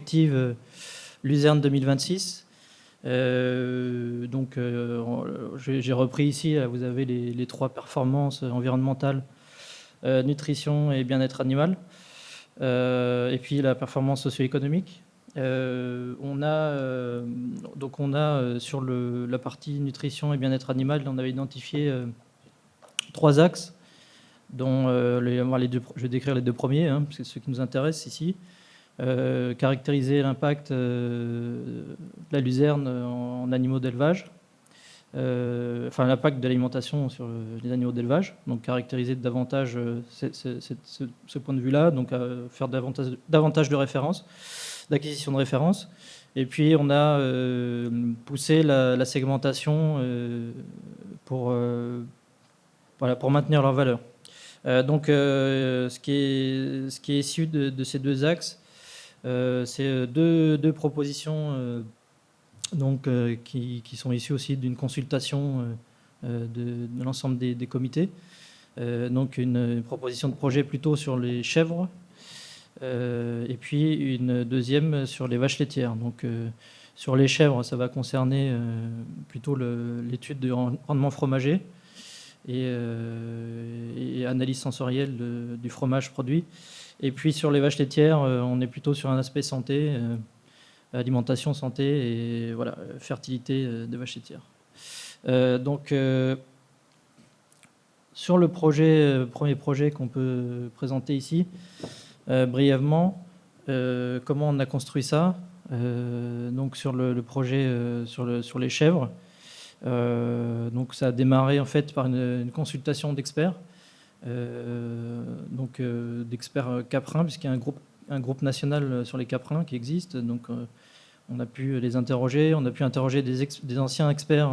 perspective Luzerne 2026. J'ai repris ici, vous avez les 3 performances environnementales, nutrition et bien-être animal, et puis la performance socio-économique. On a sur la partie nutrition et bien-être animal, on avait identifié 3 axes, dont je vais décrire les 2 premiers, parce que c'est ceux qui nous intéressent ici. Caractériser l'impact de la luzerne en animaux d'élevage, l'impact de l'alimentation sur les animaux d'élevage, donc caractériser davantage ce point de vue-là, donc faire davantage de références, d'acquisition de références. Et puis on a poussé la segmentation pour maintenir leur valeur. Ce qui est issu de ces 2 axes, c'est deux propositions qui sont issues aussi d'une consultation de l'ensemble des comités. Donc une proposition de projet plutôt sur les chèvres, et puis une deuxième sur les vaches laitières. Donc sur les chèvres, ça va concerner plutôt l'étude du rendement fromager et analyse sensorielle du fromage produit. Et puis sur les vaches laitières, on est plutôt sur un aspect santé, alimentation, santé et fertilité des vaches laitières. Sur le premier projet qu'on peut présenter ici, brièvement, comment on a construit ça. Sur le projet sur les chèvres, ça a démarré en fait par une consultation d'experts. D'experts caprins, puisqu'il y a un groupe national sur les caprins qui existe. Donc, on a pu les interroger. On a pu interroger des anciens experts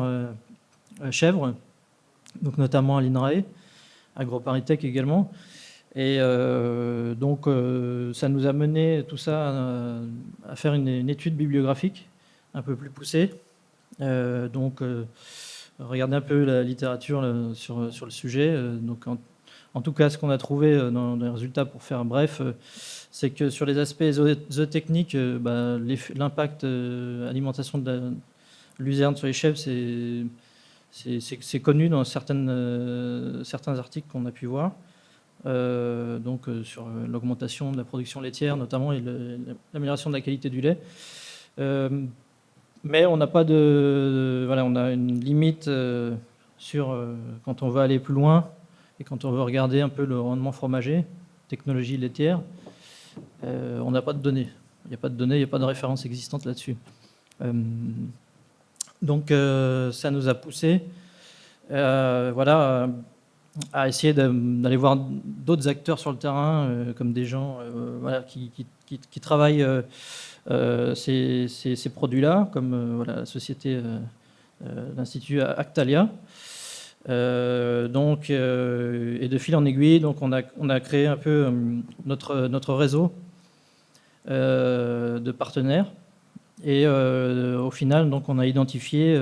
chèvres, donc notamment à l'INRAE, à AgroParisTech également. Et ça nous a mené tout ça à faire une étude bibliographique un peu plus poussée. Regardez un peu la littérature sur le sujet. En tout cas, ce qu'on a trouvé dans les résultats, pour faire bref, c'est que sur les aspects zootechniques, l'impact alimentation de la luzerne sur les chèvres, c'est connu dans certains articles qu'on a pu voir. Sur l'augmentation de la production laitière notamment et l'amélioration de la qualité du lait. Mais on n'a pas on a une limite quand on veut aller plus loin. Et quand on veut regarder un peu le rendement fromager, technologie laitière, on n'a pas de données. Il n'y a pas de données, il n'y a pas de référence existante là-dessus. Ça nous a poussé à essayer d'aller voir d'autres acteurs sur le terrain, comme des gens qui travaillent ces produits-là, comme la société, l'Institut Actalia. Et de fil en aiguille, donc on a créé un peu notre réseau de partenaires. Et au final, donc on a identifié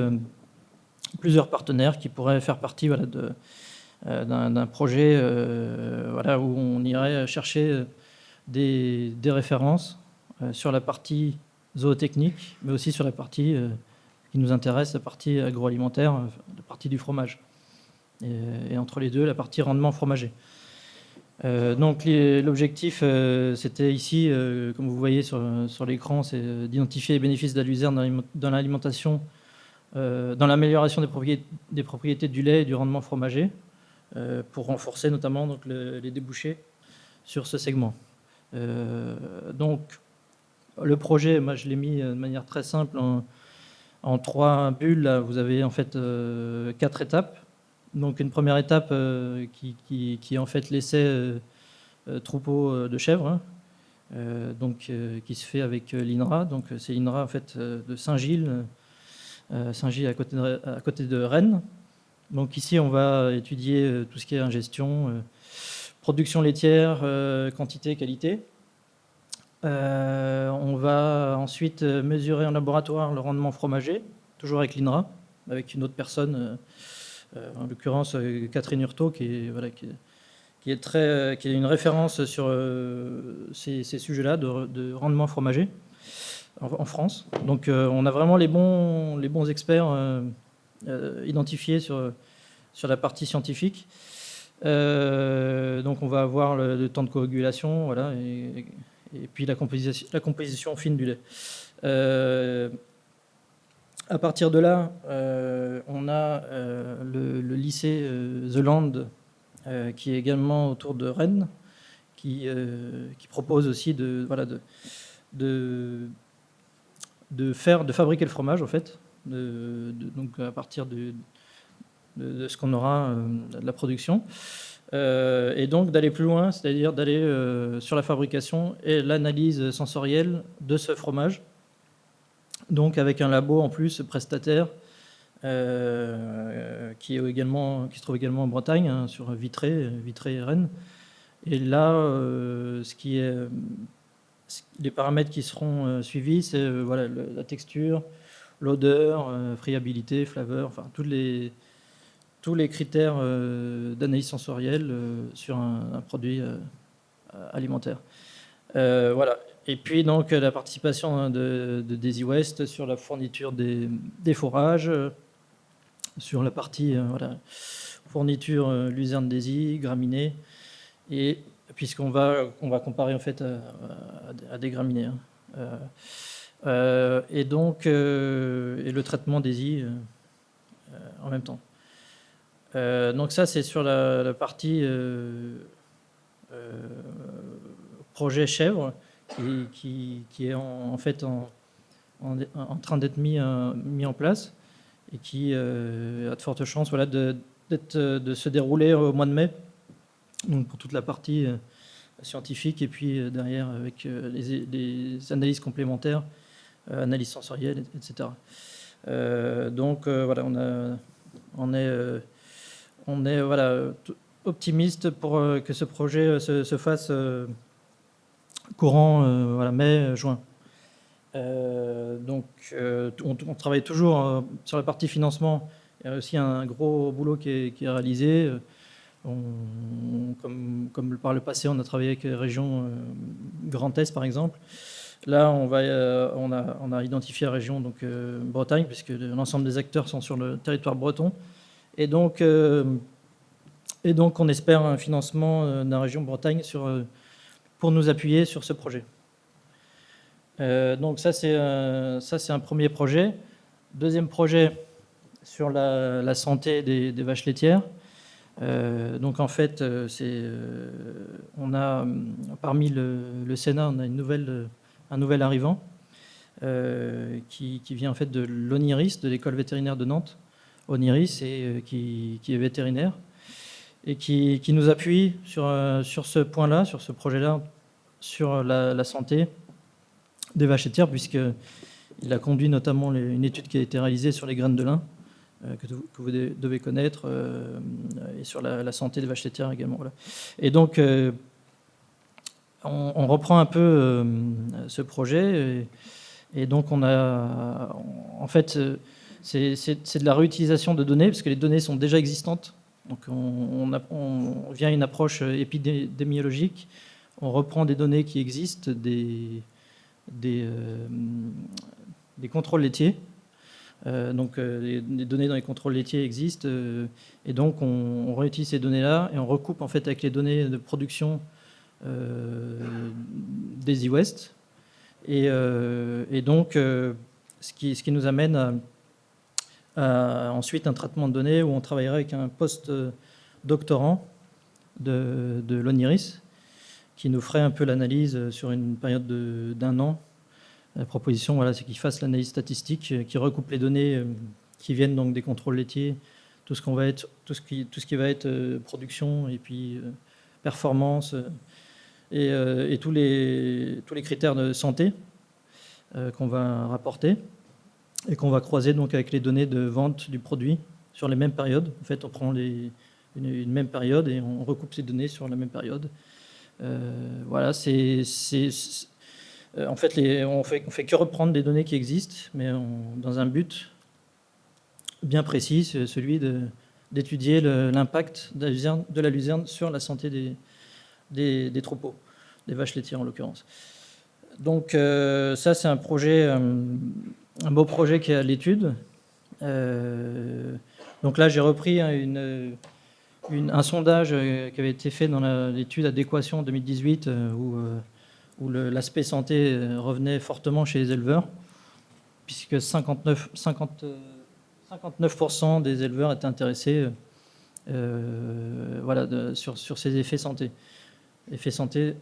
plusieurs partenaires qui pourraient faire partie d'un projet où on irait chercher des références sur la partie zootechnique, mais aussi sur la partie qui nous intéresse, la partie agroalimentaire, la partie du fromage. Et entre les deux, la partie rendement fromager. L'objectif, c'était ici, comme vous voyez sur l'écran, c'est d'identifier les bénéfices de la luzerne dans l'alimentation, dans l'amélioration des propriétés du lait et du rendement fromager, pour renforcer notamment les débouchés sur ce segment. Le projet, moi je l'ai mis de manière très simple en 3 bulles. Là, vous avez en fait 4 étapes. Donc une première étape qui en fait l'essai troupeau de chèvres, qui se fait avec l'INRA. Donc c'est l'INRA en fait de Saint-Gilles à côté de Rennes. Donc ici on va étudier tout ce qui est ingestion, production laitière, quantité, qualité. On va ensuite mesurer en laboratoire le rendement fromager, toujours avec l'INRA, avec une autre personne. En l'occurrence Catherine Hurtaud, qui est une référence sur ces sujets-là de rendement fromager. en France. Donc on a vraiment les bons experts identifiés sur la partie scientifique. Donc on va avoir le temps de coagulation, voilà, et puis la composition fine du lait. À partir de là, on a le lycée The Land, qui est également autour de Rennes, qui propose aussi de fabriquer le fromage, en fait, donc à partir de ce qu'on aura de la production, et donc d'aller plus loin, c'est-à-dire d'aller sur la fabrication et l'analyse sensorielle de ce fromage, donc avec un labo en plus prestataire qui se trouve également en Bretagne, hein, sur Vitré et Rennes. Et là, les paramètres qui seront suivis, c'est voilà, la texture, l'odeur, friabilité, flaveur, enfin tous les critères d'analyse sensorielle sur un produit alimentaire. Voilà. Et puis donc la participation de Daisy West sur la fourniture des fourrages, sur la partie voilà, fourniture luzerne Daisy, graminées, et puisqu'on va comparer en fait à des graminées. Et donc et le traitement Daisy en même temps. Donc ça c'est sur la partie projet chèvre qui est en fait en train d'être mis en place et qui a de fortes chances voilà, de se dérouler au mois de mai, donc pour toute la partie scientifique, et puis derrière avec les analyses complémentaires, analyses sensorielles, etc. Donc voilà, on est voilà, optimiste pour que ce projet se fasse courant voilà, mai-juin. Donc on travaille toujours sur la partie financement. Il y a aussi un gros boulot qui est réalisé. Comme par le passé, on a travaillé avec les régions Grand Est, par exemple. Là, on a identifié la région donc, Bretagne, puisque l'ensemble des acteurs sont sur le territoire breton. Et donc on espère un financement de la région Bretagne pour nous appuyer sur ce projet. Donc ça, c'est un premier projet. Deuxième projet sur la santé des vaches laitières. Donc en fait, on a parmi le Sénat, on a un nouvel arrivant qui vient en fait de l'ONIRIS, de l'école vétérinaire de Nantes. ONIRIS et qui est vétérinaire et qui nous appuie sur ce point-là, sur ce projet-là, sur la santé des vaches laitières, puisqu'il a conduit notamment une étude qui a été réalisée sur les graines de lin, que vous devez connaître, et sur la santé des vaches laitières également. Voilà. Et donc, on reprend un peu ce projet, et donc on a, en fait, c'est de la réutilisation de données, parce que les données sont déjà existantes. Donc on vient à une approche épidémiologique, on reprend des données qui existent, des contrôles laitiers. Donc les données dans les contrôles laitiers existent, et donc on réutilise ces données-là et on recoupe en fait avec les données de production Daisy West. Et donc ce qui nous amène à ensuite un traitement de données où on travaillerait avec un post-doctorant de l'ONIRIS qui nous ferait un peu l'analyse sur une période d'1 an. La proposition, voilà, c'est qu'il fasse l'analyse statistique, qui recoupe les données qui viennent donc des contrôles laitiers, tout ce qui va être production et puis performance et tous les critères de santé qu'on va rapporter et qu'on va croiser donc avec les données de vente du produit sur les mêmes périodes. En fait, on prend une même période et on recoupe ces données sur la même période. Voilà, en fait, on fait que reprendre des données qui existent, mais dans un but bien précis, c'est celui d'étudier l'impact de la luzerne sur la santé des troupeaux, des vaches laitières en l'occurrence. Donc ça, c'est un projet, un beau projet qui est à l'étude. Donc là, j'ai repris un sondage qui avait été fait dans l'étude Adéquation en 2018, où l'aspect santé revenait fortement chez les éleveurs, puisque 59% des éleveurs étaient intéressés sur ces effets santé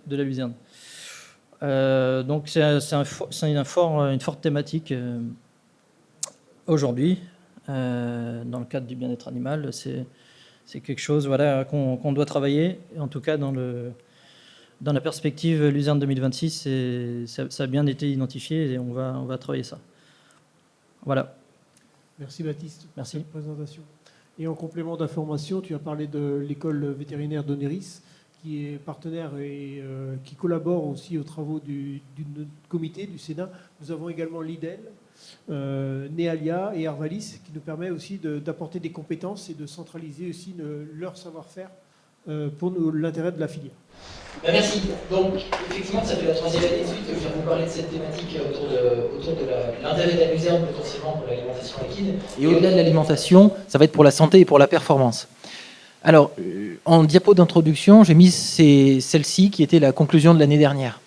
de la luzerne. Donc c'est une forte thématique aujourd'hui dans le cadre du bien-être animal. C'est quelque chose qu'on doit travailler, en tout cas dans la perspective Luzerne 2026, ça a bien été identifié et on va travailler ça. Voilà. Merci Baptiste pour Merci. cette présentation. Et en complément d'information, tu as parlé de l'école vétérinaire d'Oneris, qui est partenaire et qui collabore aussi aux travaux du comité du Sénat. Nous avons également l'IDEL, Nealia et Arvalis, qui nous permet aussi d'apporter des compétences et de centraliser aussi leur savoir-faire pour l'intérêt de la filière. Merci. Donc, effectivement, ça fait la 3e année de suite que je viens vous parler de cette thématique autour de l'intérêt de la luzerne potentiellement pour l'alimentation équine. Et au-delà de l'alimentation, ça va être pour la santé et pour la performance. Alors, en diapo d'introduction, j'ai mis celle-ci qui était la conclusion de l'année dernière.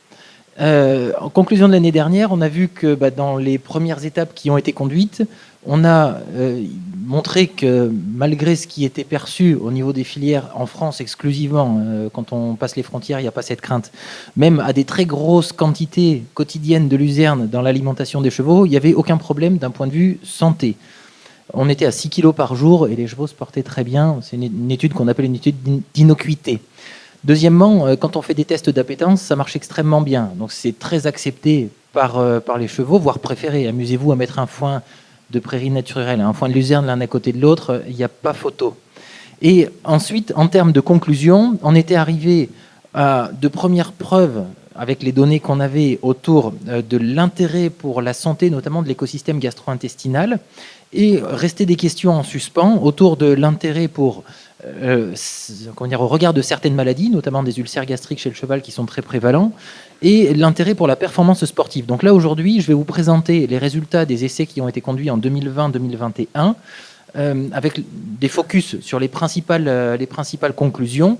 En conclusion de l'année dernière, on a vu que dans les premières étapes qui ont été conduites, on a montré que malgré ce qui était perçu au niveau des filières en France exclusivement, quand on passe les frontières, il n'y a pas cette crainte, même à des très grosses quantités quotidiennes de luzerne dans l'alimentation des chevaux, il n'y avait aucun problème d'un point de vue santé. On était à 6 kg par jour et les chevaux se portaient très bien. C'est une étude qu'on appelle une étude d'innocuité. Deuxièmement, quand on fait des tests d'appétence, ça marche extrêmement bien. Donc c'est très accepté par les chevaux, voire préféré. Amusez-vous à mettre un foin de prairie naturelle, un foin de luzerne l'un à côté de l'autre, il n'y a pas photo. Et ensuite, en termes de conclusion, on était arrivé à de premières preuves avec les données qu'on avait autour de l'intérêt pour la santé, notamment de l'écosystème gastro-intestinal, et restait des questions en suspens autour de l'intérêt pour au regard de certaines maladies, notamment des ulcères gastriques chez le cheval qui sont très prévalents, et l'intérêt pour la performance sportive. Donc là, aujourd'hui, je vais vous présenter les résultats des essais qui ont été conduits en 2020-2021, avec des focus sur les principales conclusions,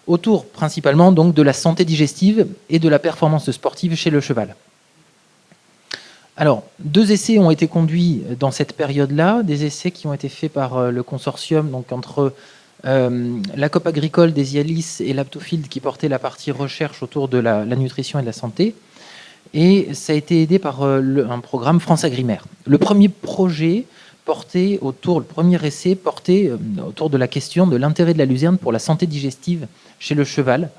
autour principalement donc de la santé digestive et de la performance sportive chez le cheval. Alors, 2 essais ont été conduits dans cette période-là, des essais qui ont été faits par le consortium, donc entre la COP agricole des Ialis et l'Aptofield qui portait la partie recherche autour de la nutrition et de la santé. Et ça a été aidé par un programme France Agrimaire. Le premier essai portait autour de la question de l'intérêt de la luzerne pour la santé digestive chez le cheval,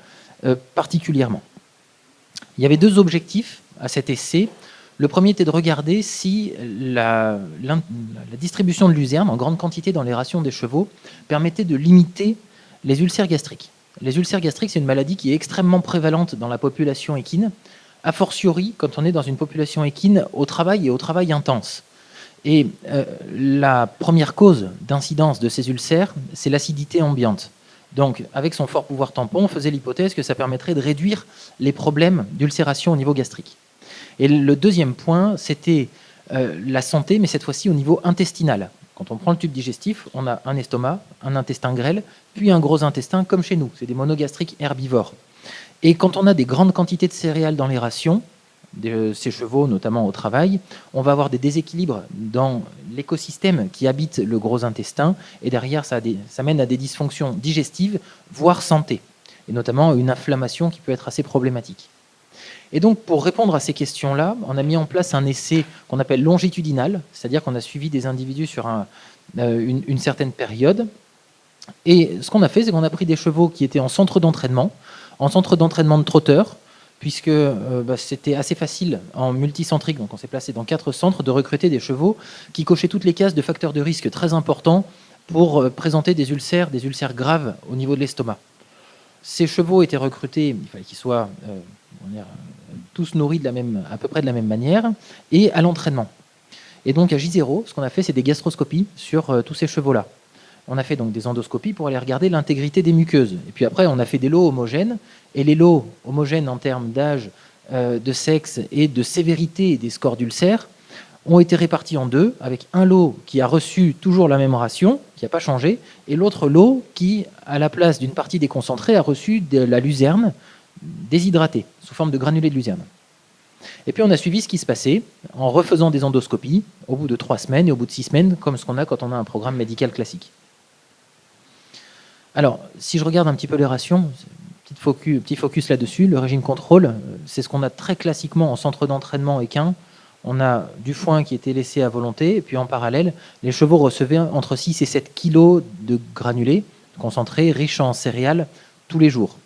particulièrement. Il y avait 2 objectifs à cet essai. Le premier était de regarder si la distribution de luzerne en grande quantité dans les rations des chevaux permettait de limiter les ulcères gastriques. Les ulcères gastriques, c'est une maladie qui est extrêmement prévalente dans la population équine, a fortiori quand on est dans une population équine au travail et au travail intense. Et la première cause d'incidence de ces ulcères, c'est l'acidité ambiante. Donc, avec son fort pouvoir tampon, on faisait l'hypothèse que ça permettrait de réduire les problèmes d'ulcération au niveau gastrique. Et le deuxième point, c'était la santé, mais cette fois-ci au niveau intestinal. Quand on prend le tube digestif, on a un estomac, un intestin grêle, puis un gros intestin comme chez nous. C'est des monogastriques herbivores. Et quand on a des grandes quantités de céréales dans les rations, de ces chevaux, notamment au travail, on va avoir des déséquilibres dans l'écosystème qui habite le gros intestin, et derrière, ça mène à des dysfonctions digestives, voire santé, et notamment une inflammation qui peut être assez problématique. Et donc, pour répondre à ces questions-là, on a mis en place un essai qu'on appelle longitudinal, c'est-à-dire qu'on a suivi des individus sur une certaine période. Et ce qu'on a fait, c'est qu'on a pris des chevaux qui étaient en centre d'entraînement de trotteurs, puisque c'était assez facile en multicentrique, donc on s'est placé dans 4 centres, de recruter des chevaux qui cochaient toutes les cases de facteurs de risque très importants pour présenter des ulcères graves au niveau de l'estomac. Ces chevaux étaient recrutés, il fallait qu'ils soient tous nourris à peu près de la même manière, et à l'entraînement. Et donc à J0, ce qu'on a fait, c'est des gastroscopies sur tous ces chevaux-là. On a fait donc des endoscopies pour aller regarder l'intégrité des muqueuses. Et puis après, on a fait des lots homogènes. Et les lots homogènes en termes d'âge, de sexe et de sévérité des scores d'ulcères ont été répartis en deux, avec un lot qui a reçu toujours la même ration, qui n'a pas changé, et l'autre lot qui, à la place d'une partie déconcentrée, a reçu de la luzerne déshydratée, sous forme de granulés de luzerne. Et puis on a suivi ce qui se passait en refaisant des endoscopies au bout de 3 semaines et au bout de 6 semaines, comme ce qu'on a quand on a un programme médical classique. Alors, si je regarde un petit peu les rations, petit focus là-dessus, le régime contrôle, c'est ce qu'on a très classiquement en centre d'entraînement équin. On a du foin qui était laissé à volonté, et puis en parallèle, les chevaux recevaient entre 6 et 7 kg de granulés concentrés, riches en céréales, tous les jours.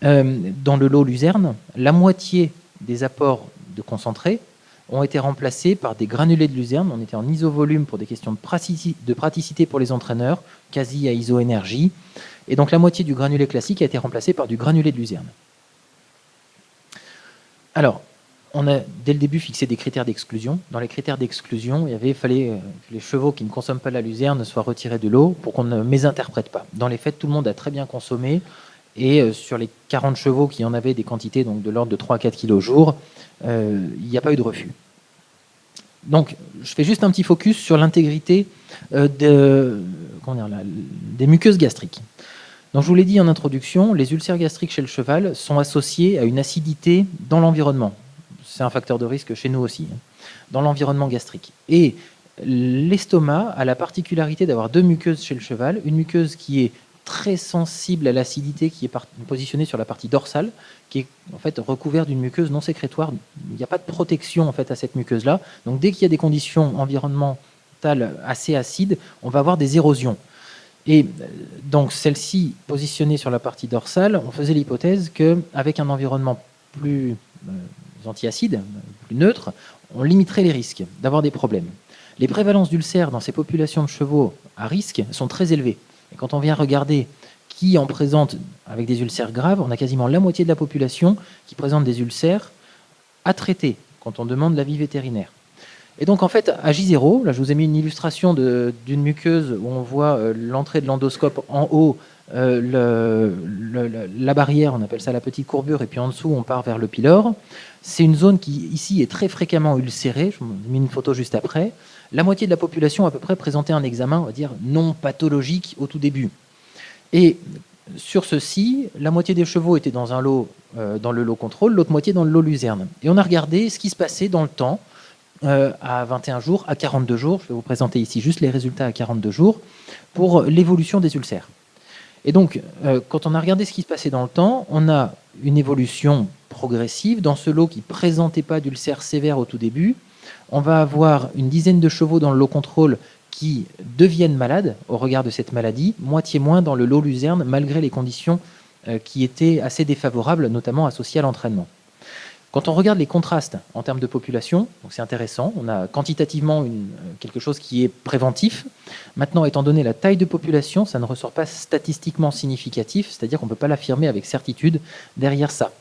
Dans le lot luzerne, la moitié des apports de concentré ont été remplacés par des granulés de luzerne. On était en isovolume pour des questions de praticité pour les entraîneurs, quasi à iso-énergie. Et donc la moitié du granulé classique a été remplacé par du granulé de luzerne. Alors, on a dès le début fixé des critères d'exclusion. Dans les critères d'exclusion, il fallait que les chevaux qui ne consomment pas la luzerne soient retirés de l'eau pour qu'on ne mésinterprète pas. Dans les faits, tout le monde a très bien consommé. Et sur les 40 chevaux qui en avaient des quantités donc de l'ordre de 3 à 4 kg au jour, il n'y a pas eu de refus. Donc, je fais juste un petit focus sur l'intégrité des muqueuses gastriques. Donc, je vous l'ai dit en introduction, les ulcères gastriques chez le cheval sont associés à une acidité dans l'environnement. C'est un facteur de risque chez nous aussi, dans l'environnement gastrique. Et l'estomac a la particularité d'avoir 2 muqueuses chez le cheval, une muqueuse qui est très sensible à l'acidité, qui est positionnée sur la partie dorsale, qui est en fait recouverte d'une muqueuse non sécrétoire. Il n'y a pas de protection en fait à cette muqueuse-là. Donc dès qu'il y a des conditions environnementales assez acides, on va avoir des érosions. Et donc celle-ci, positionnée sur la partie dorsale, on faisait l'hypothèse qu'avec un environnement plus anti-acide, plus neutre, on limiterait les risques d'avoir des problèmes. Les prévalences d'ulcères dans ces populations de chevaux à risque sont très élevées. Et quand on vient regarder qui en présente avec des ulcères graves, on a quasiment la moitié de la population qui présente des ulcères à traiter quand on demande l'avis vétérinaire. Et donc en fait, à J0, là je vous ai mis une illustration d'une muqueuse où on voit l'entrée de l'endoscope en haut, la barrière, on appelle ça la petite courbure, et puis en dessous on part vers le pylore. C'est une zone qui ici est très fréquemment ulcérée, je vous ai mis une photo juste après. La moitié de la population à peu près présentait un examen, on va dire, non pathologique au tout début. Et sur ceci, la moitié des chevaux étaient dans un lot, dans le lot contrôle, l'autre moitié dans le lot luzerne. Et on a regardé ce qui se passait dans le temps, à 21 jours, à 42 jours. Je vais vous présenter ici juste les résultats à 42 jours pour l'évolution des ulcères. Et donc, quand on a regardé ce qui se passait dans le temps, on a une évolution progressive dans ce lot qui ne présentait pas d'ulcères sévères au tout début. On va avoir une dizaine de chevaux dans le lot contrôle qui deviennent malades au regard de cette maladie, moitié moins dans le lot luzerne, malgré les conditions qui étaient assez défavorables, notamment associées à l'entraînement. Quand on regarde les contrastes en termes de population, c'est intéressant, on a quantitativement quelque chose qui est préventif. Maintenant, étant donné la taille de population, ça ne ressort pas statistiquement significatif, c'est-à-dire qu'on ne peut pas l'affirmer avec certitude derrière ça.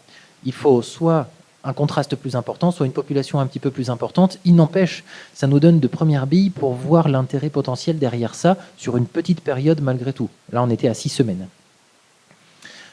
Il faut soit un contraste plus important, soit une population un petit peu plus importante. Il n'empêche, ça nous donne de premières billes pour voir l'intérêt potentiel derrière ça sur une petite période malgré tout. Là, on était à 6 semaines.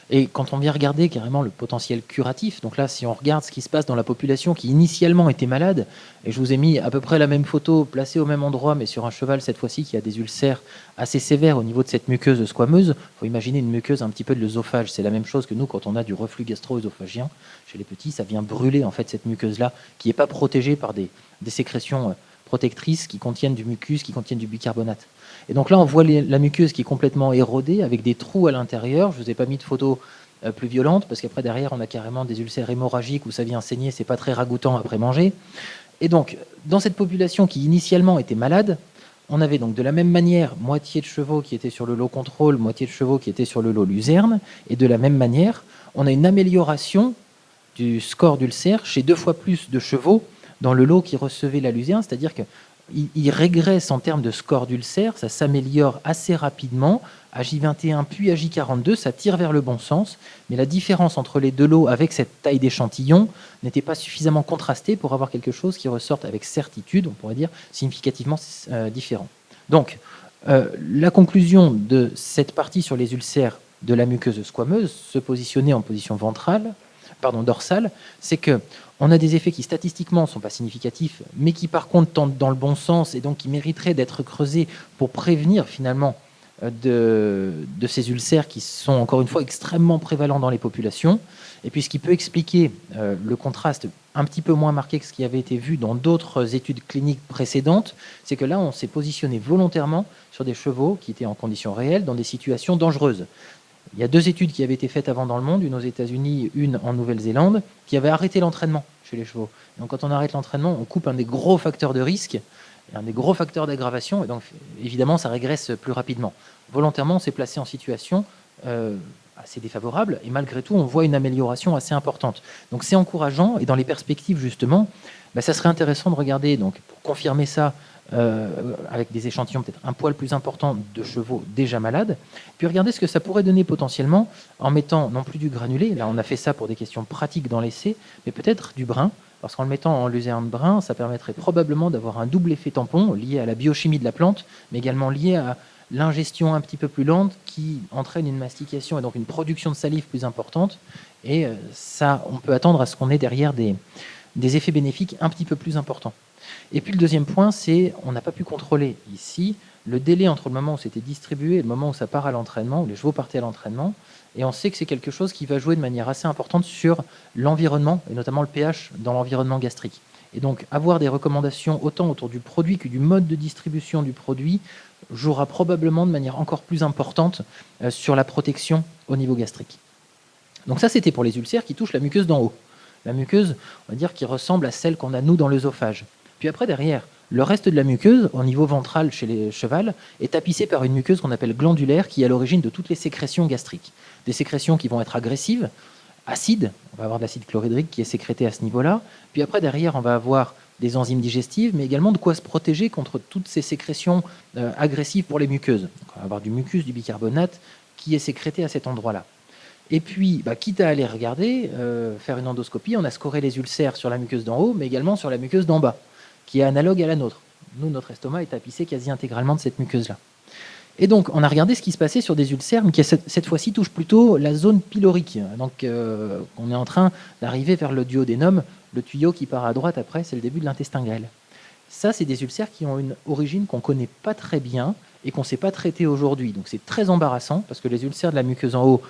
Et quand on vient regarder carrément le potentiel curatif, donc là, si on regarde ce qui se passe dans la population qui initialement était malade, et je vous ai mis à peu près la même photo placée au même endroit, mais sur un cheval cette fois-ci qui a des ulcères assez sévères au niveau de cette muqueuse squameuse. Il faut imaginer une muqueuse un petit peu de l'œsophage. C'est la même chose que nous quand on a du reflux gastro-œsophagien. Chez les petits, ça vient brûler en fait cette muqueuse-là qui n'est pas protégée par des sécrétions protectrices qui contiennent du mucus, qui contiennent du bicarbonate. Et donc là, on voit la muqueuse qui est complètement érodée avec des trous à l'intérieur. Je ne vous ai pas mis de photos plus violentes parce qu'après, derrière, on a carrément des ulcères hémorragiques où ça vient saigner. Ce n'est pas très ragoûtant après manger. Et donc, dans cette population qui initialement était malade, on avait donc de la même manière moitié de chevaux qui étaient sur le lot contrôle, moitié de chevaux qui étaient sur le lot luzerne. Et de la même manière, on a une amélioration du score d'ulcère chez 2 fois plus de chevaux dans le lot qui recevait la luzerne, c'est-à-dire qu'il régresse en termes de score d'ulcère, ça s'améliore assez rapidement, à J21 puis à J42, ça tire vers le bon sens, mais la différence entre les deux lots avec cette taille d'échantillon n'était pas suffisamment contrastée pour avoir quelque chose qui ressorte avec certitude, on pourrait dire, significativement différent. Donc, la conclusion de cette partie sur les ulcères de la muqueuse squameuse se positionnait en position ventrale dorsale, c'est que on a des effets qui statistiquement ne sont pas significatifs, mais qui par contre tendent dans le bon sens et donc qui mériteraient d'être creusés pour prévenir finalement de ces ulcères qui sont encore une fois extrêmement prévalents dans les populations. Et puis ce qui peut expliquer le contraste un petit peu moins marqué que ce qui avait été vu dans d'autres études cliniques précédentes, c'est que là on s'est positionné volontairement sur des chevaux qui étaient en conditions réelles dans des situations dangereuses. Il y a 2 études qui avaient été faites avant dans le monde, une aux États-Unis, une en Nouvelle-Zélande, qui avaient arrêté l'entraînement chez les chevaux. Donc quand on arrête l'entraînement, on coupe un des gros facteurs de risque, un des gros facteurs d'aggravation, et donc évidemment ça régresse plus rapidement. Volontairement, on s'est placé en situation assez défavorable, et malgré tout, on voit une amélioration assez importante. Donc c'est encourageant, et dans les perspectives justement, ça serait intéressant de regarder, donc pour confirmer ça, avec des échantillons peut-être un poil plus importants de chevaux déjà malades, puis regarder ce que ça pourrait donner potentiellement en mettant non plus du granulé, là on a fait ça pour des questions pratiques dans l'essai, mais peut-être du brin, parce qu'en le mettant en luzerne brun, ça permettrait probablement d'avoir un double effet tampon lié à la biochimie de la plante, mais également lié à l'ingestion un petit peu plus lente qui entraîne une mastication et donc une production de salive plus importante, et ça on peut attendre à ce qu'on ait derrière des effets bénéfiques un petit peu plus importants. Et puis le deuxième point, c'est on n'a pas pu contrôler ici le délai entre le moment où c'était distribué et le moment où ça part à l'entraînement, où les chevaux partaient à l'entraînement. Et on sait que c'est quelque chose qui va jouer de manière assez importante sur l'environnement, et notamment le pH dans l'environnement gastrique. Et donc avoir des recommandations autant autour du produit que du mode de distribution du produit jouera probablement de manière encore plus importante sur la protection au niveau gastrique. Donc ça, c'était pour les ulcères qui touchent la muqueuse d'en haut. La muqueuse, on va dire, qui ressemble à celle qu'on a nous dans l'œsophage. Puis après, derrière, le reste de la muqueuse, au niveau ventral chez les chevals, est tapissé par une muqueuse qu'on appelle glandulaire, qui est à l'origine de toutes les sécrétions gastriques. Des sécrétions qui vont être agressives, acides, on va avoir de l'acide chlorhydrique qui est sécrété à ce niveau-là. Puis après, derrière, on va avoir des enzymes digestives, mais également de quoi se protéger contre toutes ces sécrétions agressives pour les muqueuses. Donc, on va avoir du mucus, du bicarbonate, qui est sécrété à cet endroit-là. Et puis, quitte à aller regarder, faire une endoscopie, on a scoré les ulcères sur la muqueuse d'en haut, mais également sur la muqueuse d'en bas, qui est analogue à la nôtre. Nous, notre estomac est tapissé quasi intégralement de cette muqueuse-là. Et donc, on a regardé ce qui se passait sur des ulcères, mais qui cette fois-ci touchent plutôt la zone pylorique. Donc, on est en train d'arriver vers le duodénum, le tuyau qui part à droite après, c'est le début de l'intestin grêle. Ça, c'est des ulcères qui ont une origine qu'on ne connaît pas très bien et qu'on ne sait pas traiter aujourd'hui. Donc, c'est très embarrassant, parce que les ulcères de la muqueuse en haut,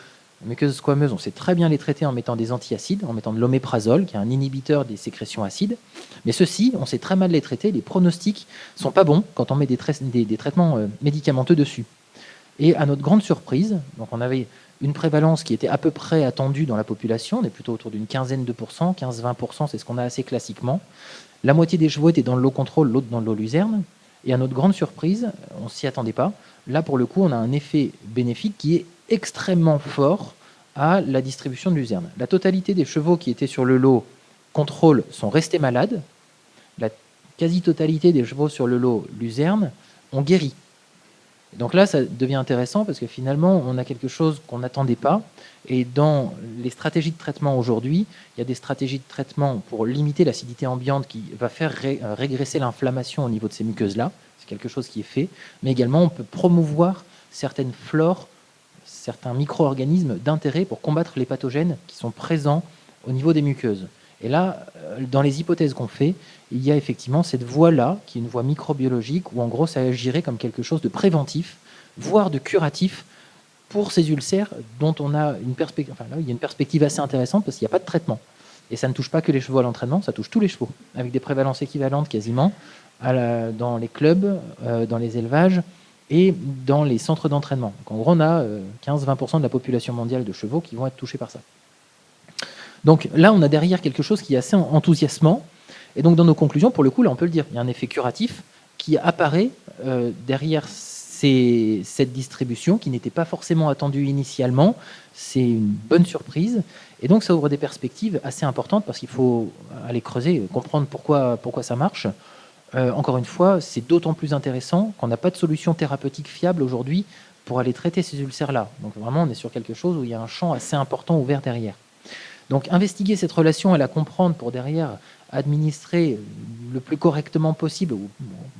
la muqueuse squameuse, on sait très bien les traiter en mettant des antiacides, en mettant de l'oméprazole, qui est un inhibiteur des sécrétions acides. Mais ceux-ci, on sait très mal les traiter. Les pronostics sont pas bons quand on met des traitements médicamenteux dessus. Et à notre grande surprise, donc on avait une prévalence qui était à peu près attendue dans la population, on est plutôt autour d'une quinzaine de pourcents, 15-20%, c'est ce qu'on a assez classiquement. La moitié des chevaux étaient dans le low control, l'autre dans le low luzerne. Et à notre grande surprise, on ne s'y attendait pas. Là, pour le coup, on a un effet bénéfique qui est extrêmement fort à la distribution de luzerne. La totalité des chevaux qui étaient sur le lot contrôle sont restés malades. La quasi-totalité des chevaux sur le lot luzerne ont guéri. Donc là, ça devient intéressant parce que finalement, on a quelque chose qu'on n'attendait pas. Et dans les stratégies de traitement aujourd'hui, il y a des stratégies de traitement pour limiter l'acidité ambiante qui va faire régresser l'inflammation au niveau de ces muqueuses-là. C'est quelque chose qui est fait. Mais également, on peut promouvoir certaines flores, certains micro-organismes d'intérêt pour combattre les pathogènes qui sont présents au niveau des muqueuses. Et là, dans les hypothèses qu'on fait, il y a effectivement cette voie-là, qui est une voie microbiologique, où en gros ça agirait comme quelque chose de préventif, voire de curatif, pour ces ulcères dont on a une perspective, enfin là, il y a une perspective assez intéressante parce qu'il n'y a pas de traitement. Et ça ne touche pas que les chevaux à l'entraînement, ça touche tous les chevaux, avec des prévalences équivalentes quasiment dans les clubs, dans les élevages, et dans les centres d'entraînement. Donc en gros, on a 15-20% de la population mondiale de chevaux qui vont être touchés par ça. Donc là, on a derrière quelque chose qui est assez enthousiasmant. Et donc dans nos conclusions, pour le coup, là, on peut le dire, il y a un effet curatif qui apparaît derrière cette distribution qui n'était pas forcément attendue initialement. C'est une bonne surprise. Et donc ça ouvre des perspectives assez importantes parce qu'il faut aller creuser, comprendre pourquoi ça marche. Encore une fois, c'est d'autant plus intéressant qu'on n'a pas de solution thérapeutique fiable aujourd'hui pour aller traiter ces ulcères-là. Donc vraiment, on est sur quelque chose où il y a un champ assez important ouvert derrière. Donc investiguer cette relation et la comprendre pour derrière administrer le plus correctement possible ou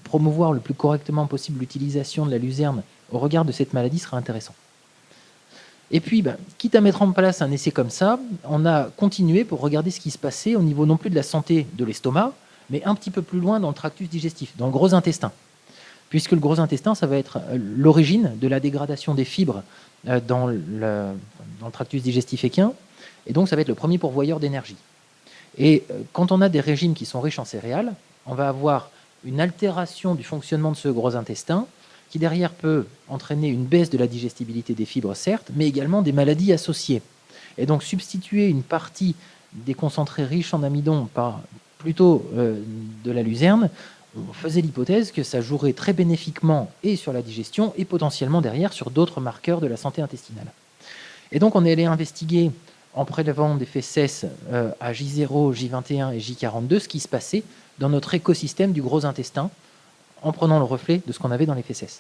promouvoir le plus correctement possible l'utilisation de la luzerne au regard de cette maladie sera intéressant. Et puis, quitte à mettre en place un essai comme ça, on a continué pour regarder ce qui se passait au niveau non plus de la santé de l'estomac, mais un petit peu plus loin dans le tractus digestif, dans le gros intestin. Puisque le gros intestin, ça va être l'origine de la dégradation des fibres dans le tractus digestif équin, et donc ça va être le premier pourvoyeur d'énergie. Et quand on a des régimes qui sont riches en céréales, on va avoir une altération du fonctionnement de ce gros intestin, qui derrière peut entraîner une baisse de la digestibilité des fibres, certes, mais également des maladies associées. Et donc substituer une partie des concentrés riches en amidon par plutôt de la luzerne, on faisait l'hypothèse que ça jouerait très bénéfiquement et sur la digestion et potentiellement derrière sur d'autres marqueurs de la santé intestinale. Et donc on est allé investiguer en prélevant des fesses à J0, J21 et J42 ce qui se passait dans notre écosystème du gros intestin, en prenant le reflet de ce qu'on avait dans les fesses.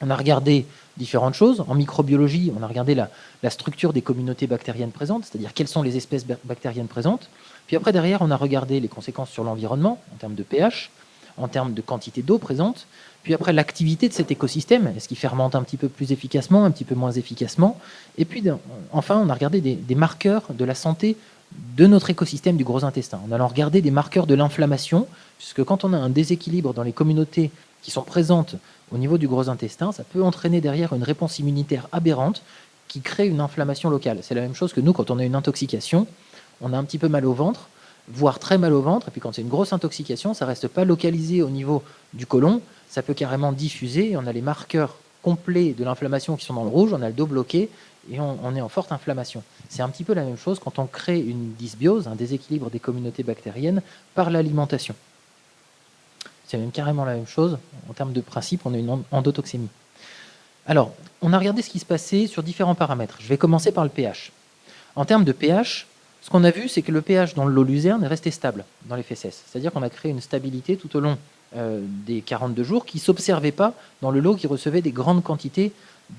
On a regardé différentes choses. En microbiologie, on a regardé la structure des communautés bactériennes présentes, c'est-à-dire quelles sont les espèces bactériennes présentes. Puis après, derrière, on a regardé les conséquences sur l'environnement, en termes de pH, en termes de quantité d'eau présente. Puis après, l'activité de cet écosystème, est-ce qu'il fermente un petit peu plus efficacement, un petit peu moins efficacement. Et puis, enfin, on a regardé des marqueurs de la santé de notre écosystème du gros intestin, en allant regarder des marqueurs de l'inflammation, puisque quand on a un déséquilibre dans les communautés qui sont présentes au niveau du gros intestin, ça peut entraîner derrière une réponse immunitaire aberrante qui crée une inflammation locale. C'est la même chose que nous, quand on a une intoxication, on a un petit peu mal au ventre, voire très mal au ventre, et puis quand c'est une grosse intoxication, ça ne reste pas localisé au niveau du côlon, ça peut carrément diffuser, et on a les marqueurs complets de l'inflammation qui sont dans le rouge, on a le dos bloqué, et on est en forte inflammation. C'est un petit peu la même chose quand on crée une dysbiose, un déséquilibre des communautés bactériennes par l'alimentation. C'est même carrément la même chose. En termes de principe, on a une endotoxémie. Alors, on a regardé ce qui se passait sur différents paramètres. Je vais commencer par le pH. En termes de pH, ce qu'on a vu, c'est que le pH dans l'eau luzerne est resté stable dans les fesses. C'est-à-dire qu'on a créé une stabilité tout au long des 42 jours qui ne s'observait pas dans le lot qui recevait des grandes quantités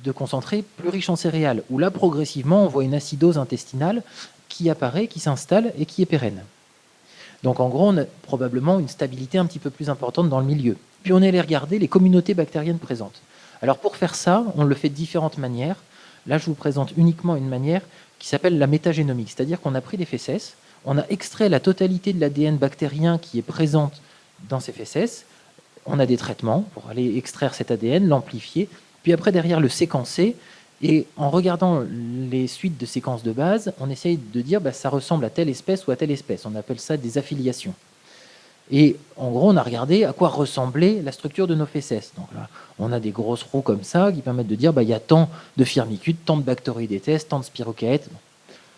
de concentrés plus riches en céréales, où là, progressivement, on voit une acidose intestinale qui apparaît, qui s'installe et qui est pérenne. Donc, en gros, on a probablement une stabilité un petit peu plus importante dans le milieu. Puis, on est allé regarder les communautés bactériennes présentes. Alors, pour faire ça, on le fait de différentes manières. Là, je vous présente uniquement une manière qui s'appelle la métagénomique, c'est-à-dire qu'on a pris des fesses, on a extrait la totalité de l'ADN bactérien qui est présente dans ces fesses, on a des traitements pour aller extraire cet ADN, l'amplifier, puis après, derrière, le séquencer. Et en regardant les suites de séquences de base, on essaye de dire ça ressemble à telle espèce ou à telle espèce. On appelle ça des affiliations. Et en gros, on a regardé à quoi ressemblait la structure de nos fesses. Donc là, on a des grosses roues comme ça qui permettent de dire il y a tant de firmicutes, tant de Bacteroidetes, tant de spirochaètes.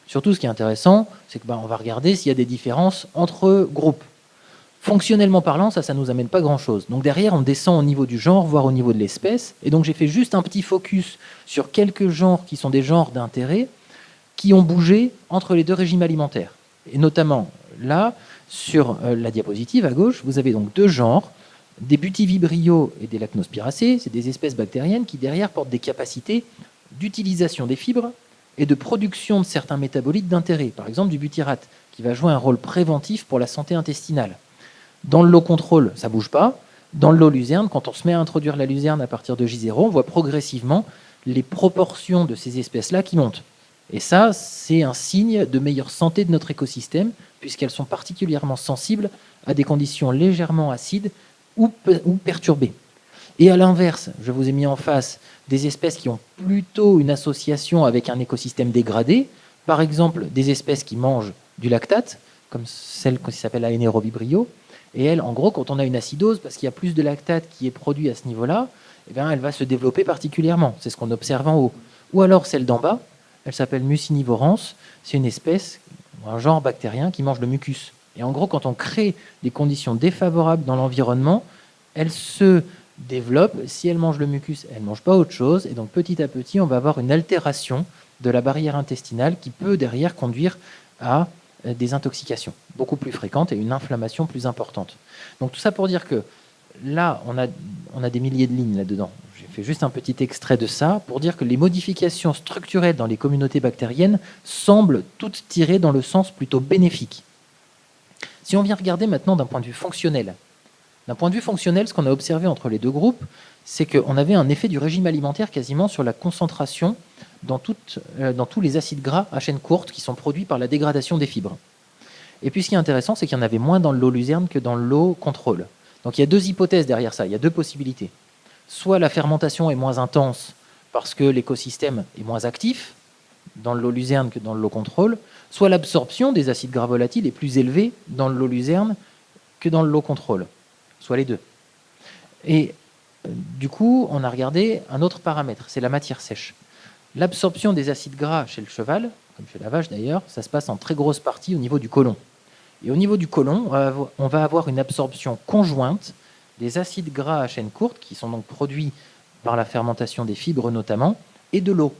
Surtout, ce qui est intéressant, c'est que on va regarder s'il y a des différences entre groupes. Fonctionnellement parlant, ça ne nous amène pas grand-chose. Donc derrière, on descend au niveau du genre, voire au niveau de l'espèce. Et donc j'ai fait juste un petit focus sur quelques genres qui sont des genres d'intérêt, qui ont bougé entre les deux régimes alimentaires. Et notamment, là, sur la diapositive à gauche, vous avez donc deux genres, des Butyvibrio et des Lacnospiracées. C'est des espèces bactériennes qui derrière portent des capacités d'utilisation des fibres et de production de certains métabolites d'intérêt. Par exemple, du butyrate, qui va jouer un rôle préventif pour la santé intestinale. Dans le lot contrôle, ça ne bouge pas. Dans le lot luzerne, quand on se met à introduire la luzerne à partir de J0, on voit progressivement les proportions de ces espèces-là qui montent. Et ça, c'est un signe de meilleure santé de notre écosystème, puisqu'elles sont particulièrement sensibles à des conditions légèrement acides ou perturbées. Et à l'inverse, je vous ai mis en face des espèces qui ont plutôt une association avec un écosystème dégradé, par exemple des espèces qui mangent du lactate, comme celle qui s'appelle Aenerovibrio. Et elle, en gros, quand on a une acidose, parce qu'il y a plus de lactate qui est produit à ce niveau-là, elle va se développer particulièrement. C'est ce qu'on observe en haut. Ou alors celle d'en bas, elle s'appelle Mucinivorans. C'est une espèce, un genre bactérien qui mange le mucus. Et en gros, quand on crée des conditions défavorables dans l'environnement, elle se développe. Si elle mange le mucus, elle ne mange pas autre chose. Et donc petit à petit, on va avoir une altération de la barrière intestinale qui peut derrière conduire à des intoxications beaucoup plus fréquentes et une inflammation plus importante. Donc tout ça pour dire que là, on a des milliers de lignes là-dedans. J'ai fait juste un petit extrait de ça pour dire que les modifications structurelles dans les communautés bactériennes semblent toutes tirées dans le sens plutôt bénéfique. Si on vient regarder maintenant d'un point de vue fonctionnel, ce qu'on a observé entre les deux groupes, c'est qu'on avait un effet du régime alimentaire quasiment sur la concentration dans tous les acides gras à chaîne courte qui sont produits par la dégradation des fibres. Et puis ce qui est intéressant, c'est qu'il y en avait moins dans le lot luzerne que dans le lot contrôle. Donc il y a deux hypothèses derrière ça, il y a deux possibilités. Soit la fermentation est moins intense parce que l'écosystème est moins actif dans le lot luzerne que dans le lot contrôle, soit l'absorption des acides gras volatiles est plus élevée dans le lot luzerne que dans le lot contrôle, soit les deux. Et du coup, on a regardé un autre paramètre, c'est la matière sèche. L'absorption des acides gras chez le cheval, comme chez la vache d'ailleurs, ça se passe en très grosse partie au niveau du côlon. Et au niveau du côlon, on va avoir une absorption conjointe des acides gras à chaîne courte, qui sont donc produits par la fermentation des fibres notamment, et de l'eau.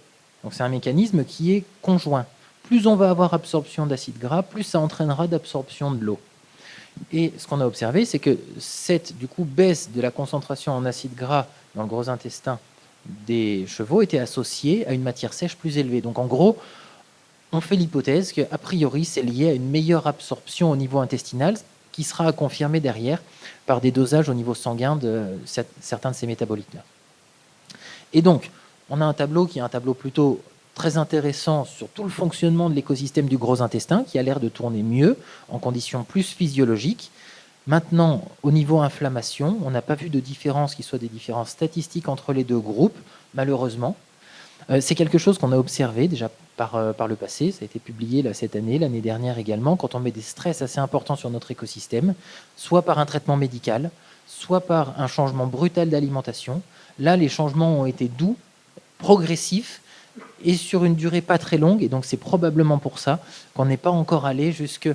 Donc c'est un mécanisme qui est conjoint. Plus on va avoir absorption d'acides gras, plus ça entraînera d'absorption de l'eau. Et ce qu'on a observé, c'est que cette baisse de la concentration en acides gras dans le gros intestin des chevaux était associée à une matière sèche plus élevée. Donc en gros, on fait l'hypothèse qu'a priori, c'est lié à une meilleure absorption au niveau intestinal, qui sera confirmée derrière par des dosages au niveau sanguin de certains de ces métabolites-là. Et donc, on a un tableau qui est un tableau plutôt très intéressant sur tout le fonctionnement de l'écosystème du gros intestin, qui a l'air de tourner mieux, en conditions plus physiologiques. Maintenant, au niveau inflammation, on n'a pas vu de différence qui soit des différences statistiques entre les deux groupes, malheureusement. C'est quelque chose qu'on a observé déjà par le passé, ça a été publié là, cette année, l'année dernière également, quand on met des stress assez importants sur notre écosystème, soit par un traitement médical, soit par un changement brutal d'alimentation. Là, les changements ont été doux, progressifs, et sur une durée pas très longue, et donc c'est probablement pour ça qu'on n'est pas encore allé jusqu'à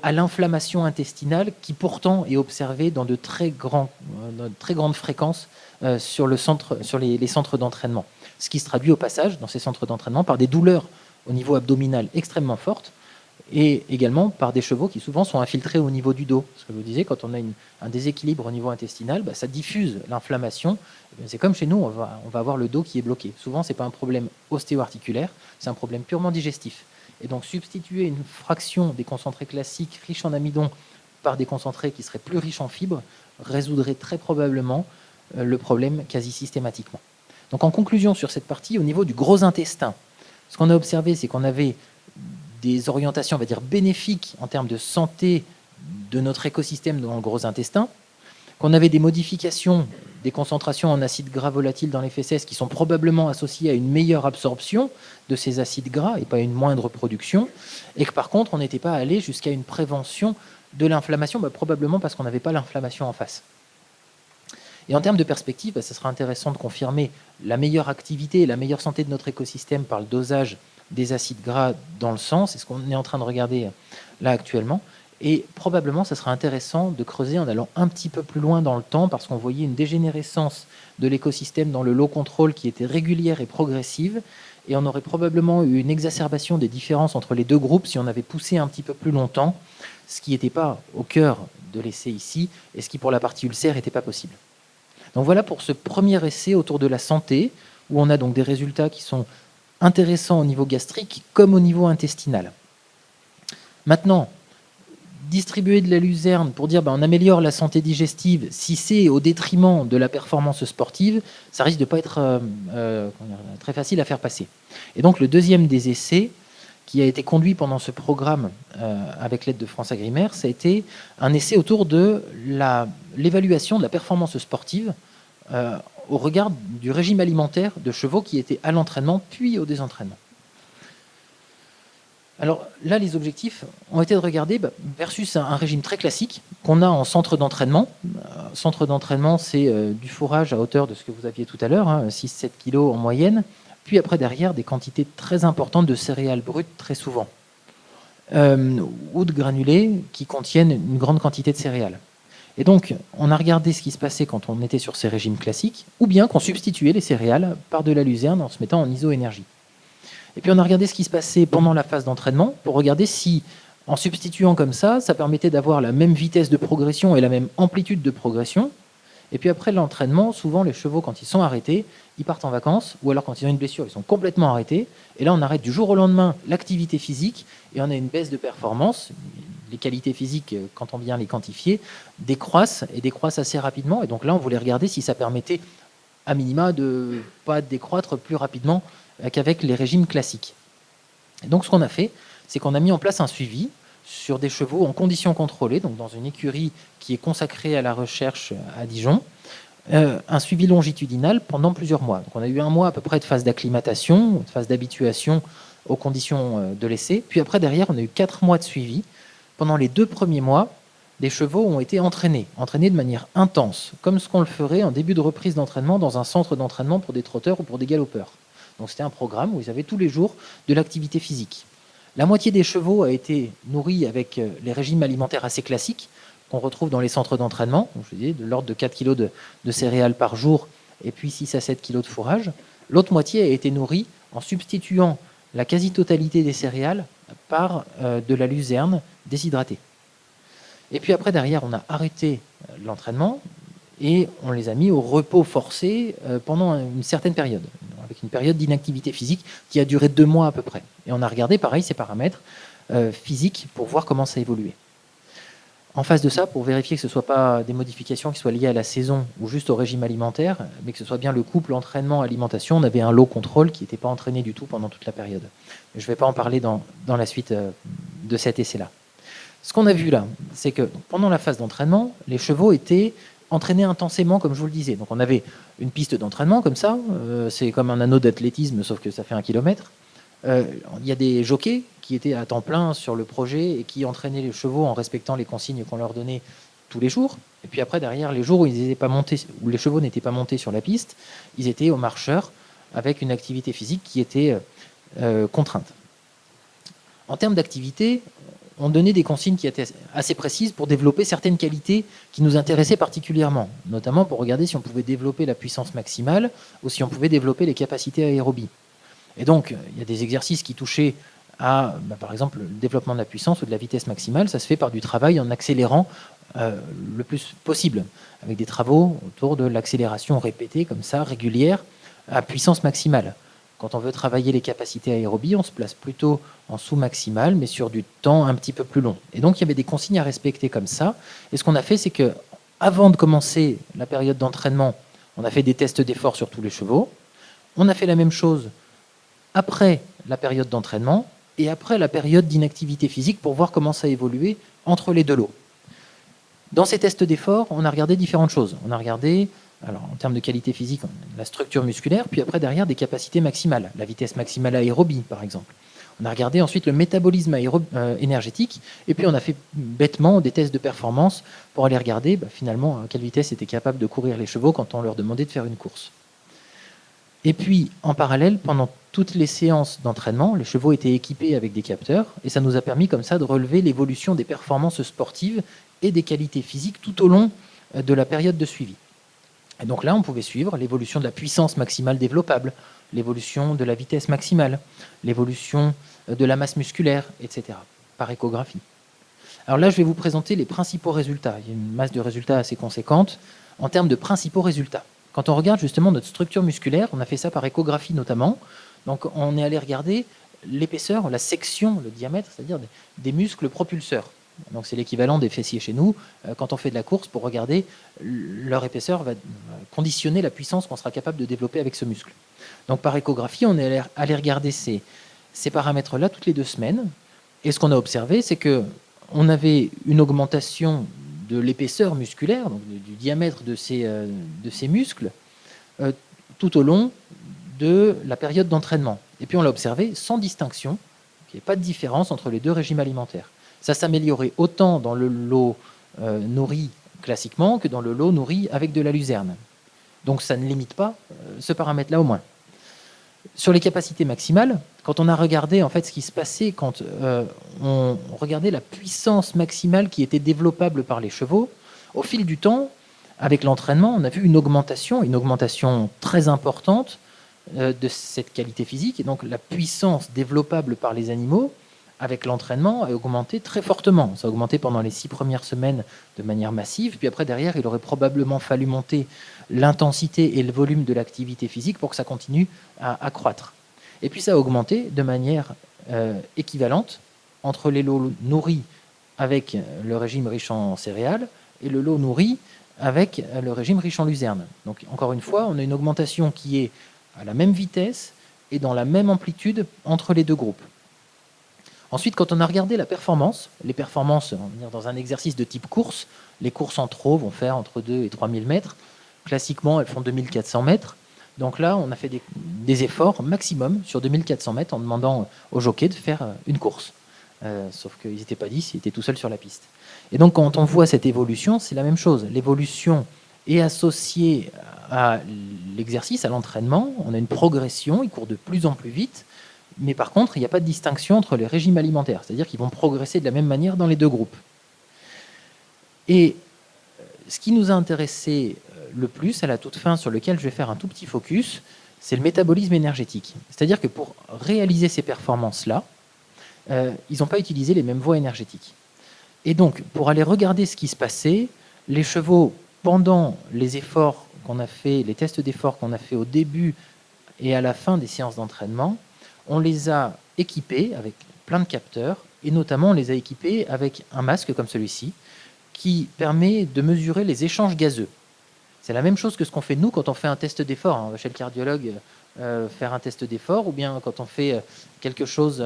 l'inflammation intestinale, qui pourtant est observée dans de très grandes fréquences sur les centres d'entraînement. Ce qui se traduit au passage, dans ces centres d'entraînement, par des douleurs au niveau abdominal extrêmement fortes, et également par des chevaux qui souvent sont infiltrés au niveau du dos. Ce que je vous disais, quand on a un déséquilibre au niveau intestinal, ça diffuse l'inflammation. C'est comme chez nous, on va avoir le dos qui est bloqué. Souvent, ce n'est pas un problème ostéo-articulaire, c'est un problème purement digestif. Et donc, substituer une fraction des concentrés classiques riches en amidon par des concentrés qui seraient plus riches en fibres résoudrait très probablement le problème quasi systématiquement. Donc, en conclusion sur cette partie, au niveau du gros intestin, ce qu'on a observé, c'est qu'on avait des orientations, on va dire, bénéfiques en termes de santé de notre écosystème dans le gros intestin, qu'on avait des modifications des concentrations en acides gras volatiles dans les fesses qui sont probablement associées à une meilleure absorption de ces acides gras et pas une moindre production, et que par contre, on n'était pas allé jusqu'à une prévention de l'inflammation, probablement parce qu'on n'avait pas l'inflammation en face. Et en termes de perspective, ce sera intéressant de confirmer la meilleure activité et la meilleure santé de notre écosystème par le dosage des acides gras dans le sang. C'est ce qu'on est en train de regarder là actuellement. Et probablement, ça sera intéressant de creuser en allant un petit peu plus loin dans le temps, parce qu'on voyait une dégénérescence de l'écosystème dans le low control qui était régulière et progressive. Et on aurait probablement eu une exacerbation des différences entre les deux groupes si on avait poussé un petit peu plus longtemps, ce qui n'était pas au cœur de l'essai ici, et ce qui pour la partie ulcère n'était pas possible. Donc voilà pour ce premier essai autour de la santé, où on a donc des résultats qui sont intéressants au niveau gastrique comme au niveau intestinal. Maintenant, distribuer de la luzerne pour dire on améliore la santé digestive, si c'est au détriment de la performance sportive, ça risque de ne pas être très facile à faire passer. Et donc le deuxième des essais qui a été conduit pendant ce programme avec l'aide de France Agrimaire, ça a été un essai autour de l'évaluation de la performance sportive au regard du régime alimentaire de chevaux qui étaient à l'entraînement puis au désentraînement. Alors là, les objectifs ont été de regarder versus un régime très classique qu'on a en centre d'entraînement. Centre d'entraînement, c'est du fourrage à hauteur de ce que vous aviez tout à l'heure, 6-7 kg en moyenne, puis après derrière des quantités très importantes de céréales brutes très souvent, ou de granulés qui contiennent une grande quantité de céréales. Et donc, on a regardé ce qui se passait quand on était sur ces régimes classiques, ou bien qu'on substituait les céréales par de la luzerne en se mettant en isoénergie. Et puis on a regardé ce qui se passait pendant la phase d'entraînement pour regarder si, en substituant comme ça permettait d'avoir la même vitesse de progression et la même amplitude de progression. Et puis après l'entraînement, souvent les chevaux, quand ils sont arrêtés, ils partent en vacances, ou alors quand ils ont une blessure, ils sont complètement arrêtés. Et là, on arrête du jour au lendemain l'activité physique et on a une baisse de performance. Les qualités physiques, quand on vient les quantifier, décroissent et décroissent assez rapidement. Et donc là, on voulait regarder si ça permettait, à minima, de ne pas décroître plus rapidement qu'avec les régimes classiques. Et donc ce qu'on a fait, c'est qu'on a mis en place un suivi sur des chevaux en conditions contrôlées, donc dans une écurie qui est consacrée à la recherche à Dijon, un suivi longitudinal pendant plusieurs mois. Donc on a eu un mois à peu près de phase d'acclimatation, de phase d'habituation aux conditions de l'essai, puis après derrière on a eu 4 mois de suivi. Pendant les 2 premiers mois, les chevaux ont été entraînés de manière intense, comme ce qu'on le ferait en début de reprise d'entraînement dans un centre d'entraînement pour des trotteurs ou pour des galopeurs. Donc c'était un programme où ils avaient tous les jours de l'activité physique. La moitié des chevaux a été nourrie avec les régimes alimentaires assez classiques qu'on retrouve dans les centres d'entraînement, je disais, de l'ordre de 4 kg de céréales par jour et puis 6 à 7 kg de fourrage. L'autre moitié a été nourrie en substituant la quasi-totalité des céréales par de la luzerne déshydratée. Et puis après, derrière, on a arrêté l'entraînement et on les a mis au repos forcé pendant une certaine période, avec une période d'inactivité physique qui a duré 2 mois à peu près. Et on a regardé, pareil, ces paramètres physiques pour voir comment ça évoluait. En face de ça, pour vérifier que ce ne soit pas des modifications qui soient liées à la saison ou juste au régime alimentaire, mais que ce soit bien le couple entraînement-alimentation, on avait un lot contrôle qui n'était pas entraîné du tout pendant toute la période. Je ne vais pas en parler dans la suite de cet essai-là. Ce qu'on a vu là, c'est que pendant la phase d'entraînement, les chevaux étaient entraînés intensément, comme je vous le disais. Donc on avait une piste d'entraînement comme ça, c'est comme un anneau d'athlétisme, sauf que ça fait 1 kilomètre. Il y a des jockeys qui étaient à temps plein sur le projet et qui entraînaient les chevaux en respectant les consignes qu'on leur donnait tous les jours. Et puis après, derrière, les jours où, où les chevaux n'étaient pas montés sur la piste, ils étaient aux marcheurs avec une activité physique qui était contrainte. En termes d'activité, on donnait des consignes qui étaient assez précises pour développer certaines qualités qui nous intéressaient particulièrement, notamment pour regarder si on pouvait développer la puissance maximale ou si on pouvait développer les capacités aérobie. Et donc, il y a des exercices qui touchaient à, par exemple, le développement de la puissance ou de la vitesse maximale. Ça se fait par du travail en accélérant le plus possible, avec des travaux autour de l'accélération répétée, comme ça, régulière, à puissance maximale. Quand on veut travailler les capacités aérobie, on se place plutôt en sous-maximal, mais sur du temps un petit peu plus long. Et donc, il y avait des consignes à respecter comme ça. Et ce qu'on a fait, c'est que, avant de commencer la période d'entraînement, on a fait des tests d'effort sur tous les chevaux. On a fait la même chose après la période d'entraînement et après la période d'inactivité physique pour voir comment ça évoluait entre les 2 lots. Dans ces tests d'effort, on a regardé différentes choses. On a regardé, alors en termes de qualité physique, la structure musculaire, puis après derrière des capacités maximales, la vitesse maximale aérobie par exemple. On a regardé ensuite le métabolisme énergétique, et puis on a fait bêtement des tests de performance pour aller regarder finalement à quelle vitesse étaient capables de courir les chevaux quand on leur demandait de faire une course. Et puis, en parallèle, pendant toutes les séances d'entraînement, les chevaux étaient équipés avec des capteurs, et ça nous a permis comme ça de relever l'évolution des performances sportives et des qualités physiques tout au long de la période de suivi. Et donc là, on pouvait suivre l'évolution de la puissance maximale développable, l'évolution de la vitesse maximale, l'évolution de la masse musculaire, etc., par échographie. Alors là, je vais vous présenter les principaux résultats. Il y a une masse de résultats assez conséquente en termes de principaux résultats. Quand on regarde justement notre structure musculaire, on a fait ça par échographie notamment, donc on est allé regarder l'épaisseur, la section, le diamètre, c'est-à-dire des muscles propulseurs. Donc c'est l'équivalent des fessiers chez nous. Quand on fait de la course, pour regarder leur épaisseur va conditionner la puissance qu'on sera capable de développer avec ce muscle. Donc par échographie, on est allé regarder ces paramètres-là toutes les 2 semaines. Et ce qu'on a observé, c'est qu'on avait une augmentation de l'épaisseur musculaire, donc du diamètre de ces muscles, tout au long de la période d'entraînement. Et puis on l'a observé sans distinction, il n'y a pas de différence entre les 2 régimes alimentaires. Ça s'améliorait autant dans le lot nourri classiquement que dans le lot nourri avec de la luzerne. Donc ça ne limite pas ce paramètre-là au moins. Sur les capacités maximales, quand on a regardé en fait ce qui se passait quand on regardait la puissance maximale qui était développable par les chevaux, au fil du temps, avec l'entraînement, on a vu une augmentation très importante de cette qualité physique. Et donc la puissance développable par les animaux, avec l'entraînement, a augmenté très fortement. Ça a augmenté pendant les 6 premières semaines de manière massive, puis après derrière, il aurait probablement fallu monter l'intensité et le volume de l'activité physique pour que ça continue à croître. Et puis ça a augmenté de manière équivalente entre les lots nourris avec le régime riche en céréales et le lot nourri avec le régime riche en luzerne. Donc encore une fois, on a une augmentation qui est à la même vitesse et dans la même amplitude entre les deux groupes. Ensuite, quand on a regardé la performance, les performances, on va dire dans un exercice de type course, les courses en trot vont faire entre 2 et 3 000 mètres. Classiquement, elles font 2400 mètres. Donc là, on a fait des efforts maximum sur 2400 mètres en demandant aux jockeys de faire une course. Sauf qu'ils n'étaient pas 10, ils étaient tout seuls sur la piste. Et donc, quand on voit cette évolution, c'est la même chose. L'évolution est associée à l'exercice, à l'entraînement. On a une progression, ils courent de plus en plus vite. Mais par contre, il n'y a pas de distinction entre les régimes alimentaires. C'est-à-dire qu'ils vont progresser de la même manière dans les deux groupes. Et ce qui nous a intéressé le plus à la toute fin, sur lequel je vais faire un tout petit focus, c'est le métabolisme énergétique. C'est-à-dire que pour réaliser ces performances-là, ils n'ont pas utilisé les mêmes voies énergétiques. Et donc, pour aller regarder ce qui se passait, les chevaux, pendant les efforts qu'on a fait, les tests d'efforts qu'on a fait au début et à la fin des séances d'entraînement, on les a équipés avec plein de capteurs, et notamment on les a équipés avec un masque comme celui-ci, qui permet de mesurer les échanges gazeux. C'est la même chose que ce qu'on fait nous quand on fait un test d'effort. On va chez le cardiologue faire un test d'effort, ou bien quand on fait quelque chose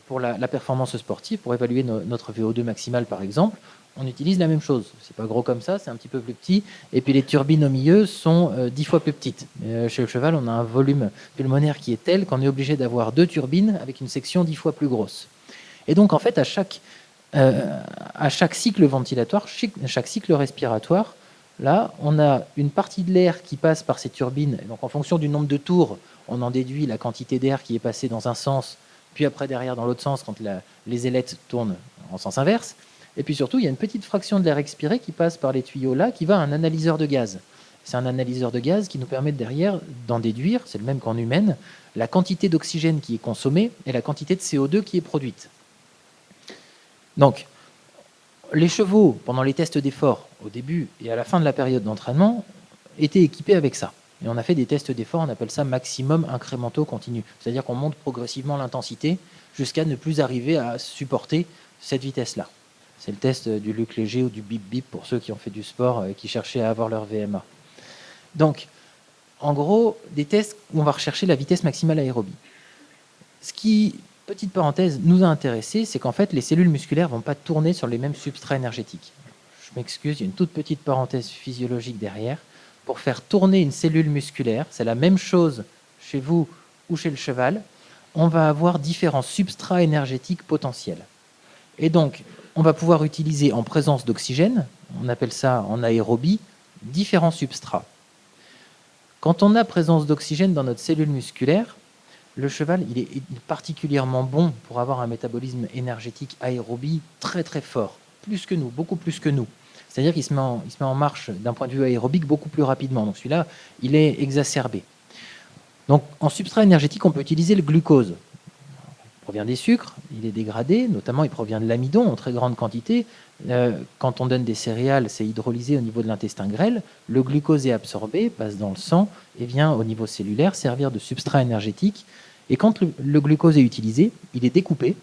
pour la performance sportive, pour évaluer notre VO2 maximal par exemple, on utilise la même chose. C'est pas gros comme ça, c'est un petit peu plus petit, et puis les turbines au milieu sont 10 fois plus petites. Chez le cheval, on a un volume pulmonaire qui est tel qu'on est obligé d'avoir 2 turbines avec une section 10 fois plus grosse. Et donc en fait, à chaque cycle ventilatoire, chaque cycle respiratoire, là, on a une partie de l'air qui passe par ces turbines. Et donc en fonction du nombre de tours, on en déduit la quantité d'air qui est passée dans un sens, puis après derrière dans l'autre sens quand les ailettes tournent en sens inverse. Et puis surtout, il y a une petite fraction de l'air expiré qui passe par les tuyaux là, qui va à un analyseur de gaz. C'est un analyseur de gaz qui nous permet derrière d'en déduire, c'est le même qu'en humaine, la quantité d'oxygène qui est consommée et la quantité de CO2 qui est produite. Donc, les chevaux, pendant les tests d'effort, au début et à la fin de la période d'entraînement, étaient équipés avec ça. Et on a fait des tests d'effort, on appelle ça maximum incrémentaux continu. C'est-à-dire qu'on monte progressivement l'intensité jusqu'à ne plus arriver à supporter cette vitesse-là. C'est le test du Luc Léger ou du bip bip pour ceux qui ont fait du sport et qui cherchaient à avoir leur VMA. Donc, en gros, des tests où on va rechercher la vitesse maximale aérobie. Ce qui, petite parenthèse, nous a intéressé, c'est qu'en fait, les cellules musculaires ne vont pas tourner sur les mêmes substrats énergétiques. Je m'excuse, il y a une toute petite parenthèse physiologique derrière. Pour faire tourner une cellule musculaire, c'est la même chose chez vous ou chez le cheval, on va avoir différents substrats énergétiques potentiels. Et donc, on va pouvoir utiliser en présence d'oxygène, on appelle ça en aérobie, différents substrats. Quand on a présence d'oxygène dans notre cellule musculaire, le cheval il est particulièrement bon pour avoir un métabolisme énergétique aérobie très très fort, plus que nous, beaucoup plus que nous. C'est-à-dire qu'il se met en marche d'un point de vue aérobique beaucoup plus rapidement. Donc celui-là, il est exacerbé. Donc en substrat énergétique, on peut utiliser le glucose. Il provient des sucres, il est dégradé, notamment il provient de l'amidon en très grande quantité. Quand on donne des céréales, c'est hydrolysé au niveau de l'intestin grêle. Le glucose est absorbé, passe dans le sang et vient au niveau cellulaire servir de substrat énergétique. Et quand le glucose est utilisé, il est découpé.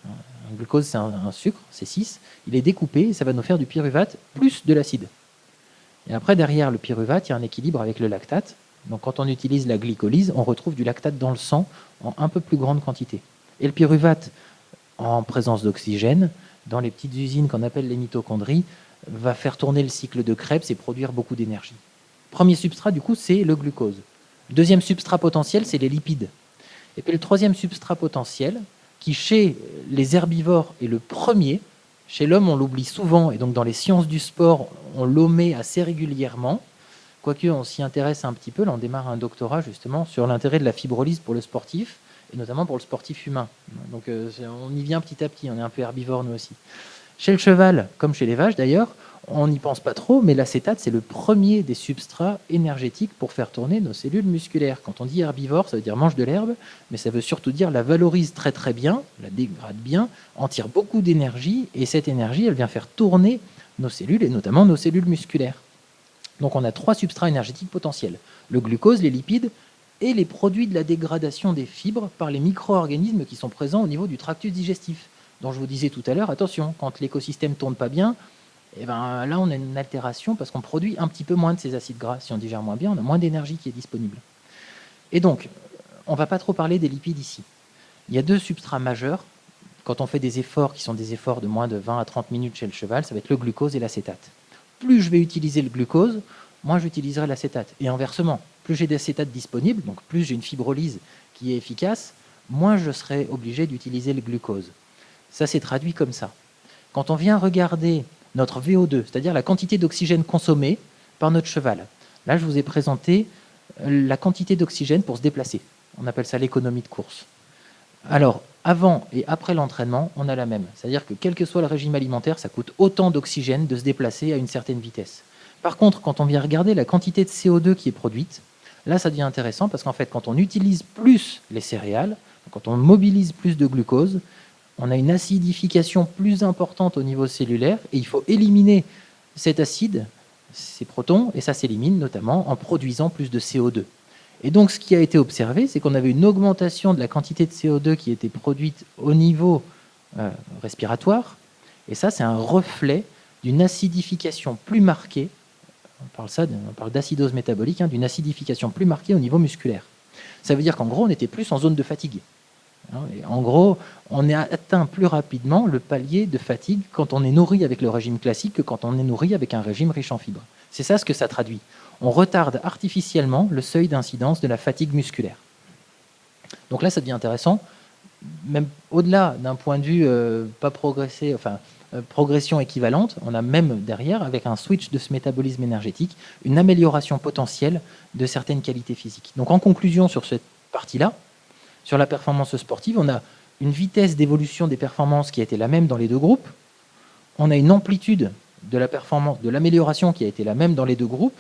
Le glucose, c'est un sucre, c'est 6. Il est découpé et ça va nous faire du pyruvate plus de l'acide. Et après, derrière le pyruvate, il y a un équilibre avec le lactate. Donc quand on utilise la glycolyse, on retrouve du lactate dans le sang en un peu plus grande quantité. Et le pyruvate, en présence d'oxygène, dans les petites usines qu'on appelle les mitochondries, va faire tourner le cycle de Krebs et produire beaucoup d'énergie. Premier substrat, du coup, c'est le glucose. Deuxième substrat potentiel, c'est les lipides. Et puis le troisième substrat potentiel, qui chez les herbivores est le premier, chez l'homme on l'oublie souvent, et donc dans les sciences du sport, on l'omet assez régulièrement, quoique on s'y intéresse un petit peu, là on démarre un doctorat justement sur l'intérêt de la fibrolyse pour le sportif, et notamment pour le sportif humain. Donc on y vient petit à petit, on est un peu herbivore nous aussi. Chez le cheval, comme chez les vaches d'ailleurs, on n'y pense pas trop, mais l'acétate, c'est le premier des substrats énergétiques pour faire tourner nos cellules musculaires. Quand on dit herbivore, ça veut dire mange de l'herbe, mais ça veut surtout dire la valorise très très bien, la dégrade bien, en tire beaucoup d'énergie, et cette énergie, elle vient faire tourner nos cellules, et notamment nos cellules musculaires. Donc on a 3 substrats énergétiques potentiels. Le glucose, les lipides, et les produits de la dégradation des fibres par les micro-organismes qui sont présents au niveau du tractus digestif, dont je vous disais tout à l'heure, attention, quand l'écosystème ne tourne pas bien, et ben là on a une altération parce qu'on produit un petit peu moins de ces acides gras. Si on digère moins bien, on a moins d'énergie qui est disponible. Et donc, on ne va pas trop parler des lipides ici. Il y a 2 substrats majeurs. Quand on fait des efforts qui sont des efforts de moins de 20 à 30 minutes chez le cheval, ça va être le glucose et l'acétate. Plus je vais utiliser le glucose, moins j'utiliserai l'acétate. Et inversement, plus j'ai d'acétate disponible, donc plus j'ai une fibrolyse qui est efficace, moins je serai obligé d'utiliser le glucose. Ça, c'est traduit comme ça. Quand on vient regarder notre VO2, c'est-à-dire la quantité d'oxygène consommée par notre cheval, là, je vous ai présenté la quantité d'oxygène pour se déplacer. On appelle ça l'économie de course. Alors, avant et après l'entraînement, on a la même. C'est-à-dire que quel que soit le régime alimentaire, ça coûte autant d'oxygène de se déplacer à une certaine vitesse. Par contre, quand on vient regarder la quantité de CO2 qui est produite, là, ça devient intéressant parce qu'en fait, quand on utilise plus les céréales, quand on mobilise plus de glucose, on a une acidification plus importante au niveau cellulaire et il faut éliminer cet acide, ces protons, et ça s'élimine notamment en produisant plus de CO2. Et donc, ce qui a été observé, c'est qu'on avait une augmentation de la quantité de CO2 qui était produite au niveau respiratoire. Et ça, c'est un reflet d'une acidification plus marquée. On parle d'acidose métabolique, d'une acidification plus marquée au niveau musculaire. Ça veut dire qu'en gros, on était plus en zone de fatigue. Et en gros, on a atteint plus rapidement le palier de fatigue quand on est nourri avec le régime classique que quand on est nourri avec un régime riche en fibres. C'est ça ce que ça traduit. On retarde artificiellement le seuil d'incidence de la fatigue musculaire. Donc là, ça devient intéressant, même au-delà d'un point de vue pas progressé, progression équivalente, on a même derrière, avec un switch de ce métabolisme énergétique, une amélioration potentielle de certaines qualités physiques. Donc en conclusion sur cette partie-là, sur la performance sportive, on a une vitesse d'évolution des performances qui a été la même dans les 2 groupes, on a une amplitude de la performance, de l'amélioration qui a été la même dans les 2 groupes,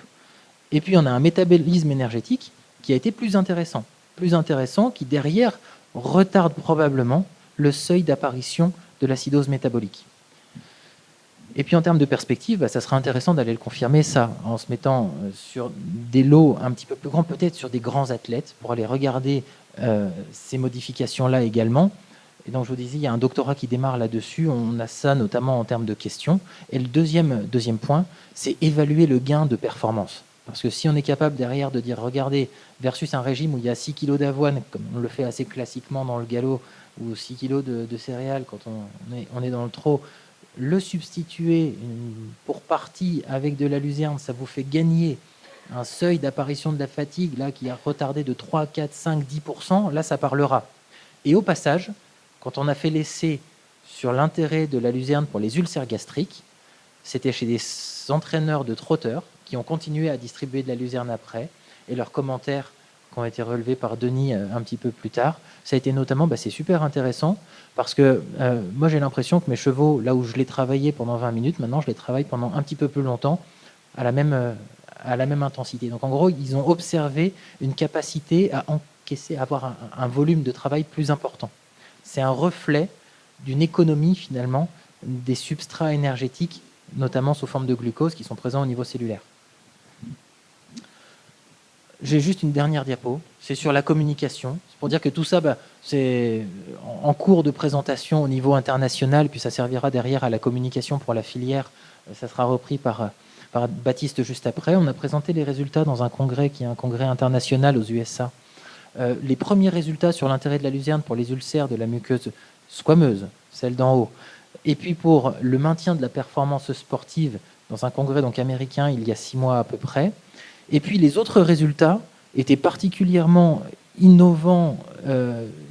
et puis on a un métabolisme énergétique qui a été plus intéressant qui derrière retarde probablement le seuil d'apparition de l'acidose métabolique. Et puis en termes de perspective, ça sera intéressant d'aller le confirmer ça en se mettant sur des lots un petit peu plus grands, peut-être sur des grands athlètes, pour aller regarder ces modifications-là également. Et donc je vous disais, il y a un doctorat qui démarre là-dessus, on a ça notamment en termes de questions. Et le deuxième point, c'est évaluer le gain de performance. Parce que si on est capable derrière de dire, regardez, versus un régime où il y a 6 kg d'avoine, comme on le fait assez classiquement dans le galop, ou 6 kg de céréales quand on est dans le trot, le substituer pour partie avec de la luzerne, ça vous fait gagner un seuil d'apparition de la fatigue là, qui a retardé de 3, 4, 5, 10%, là ça parlera. Et au passage, quand on a fait l'essai sur l'intérêt de la luzerne pour les ulcères gastriques, c'était chez des entraîneurs de trotteurs qui ont continué à distribuer de la luzerne après, et leurs commentaires qui ont été relevés par Denis un petit peu plus tard, ça a été notamment, c'est super intéressant, parce que moi j'ai l'impression que mes chevaux, là où je les travaillais pendant 20 minutes, maintenant je les travaille pendant un petit peu plus longtemps, à la même intensité. Donc en gros, ils ont observé une capacité à encaisser, à avoir un volume de travail plus important. C'est un reflet d'une économie finalement des substrats énergétiques, notamment sous forme de glucose, qui sont présents au niveau cellulaire. J'ai juste une dernière diapo, c'est sur la communication. C'est pour dire que tout ça, c'est en cours de présentation au niveau international, puis ça servira derrière à la communication pour la filière. Ça sera repris par Baptiste juste après. On a présenté les résultats dans un congrès qui est un congrès international aux USA. Les premiers résultats sur l'intérêt de la luzerne pour les ulcères de la muqueuse squameuse, celle d'en haut, et puis pour le maintien de la performance sportive dans un congrès donc américain il y a 6 mois à peu près. Et puis les autres résultats étaient particulièrement innovants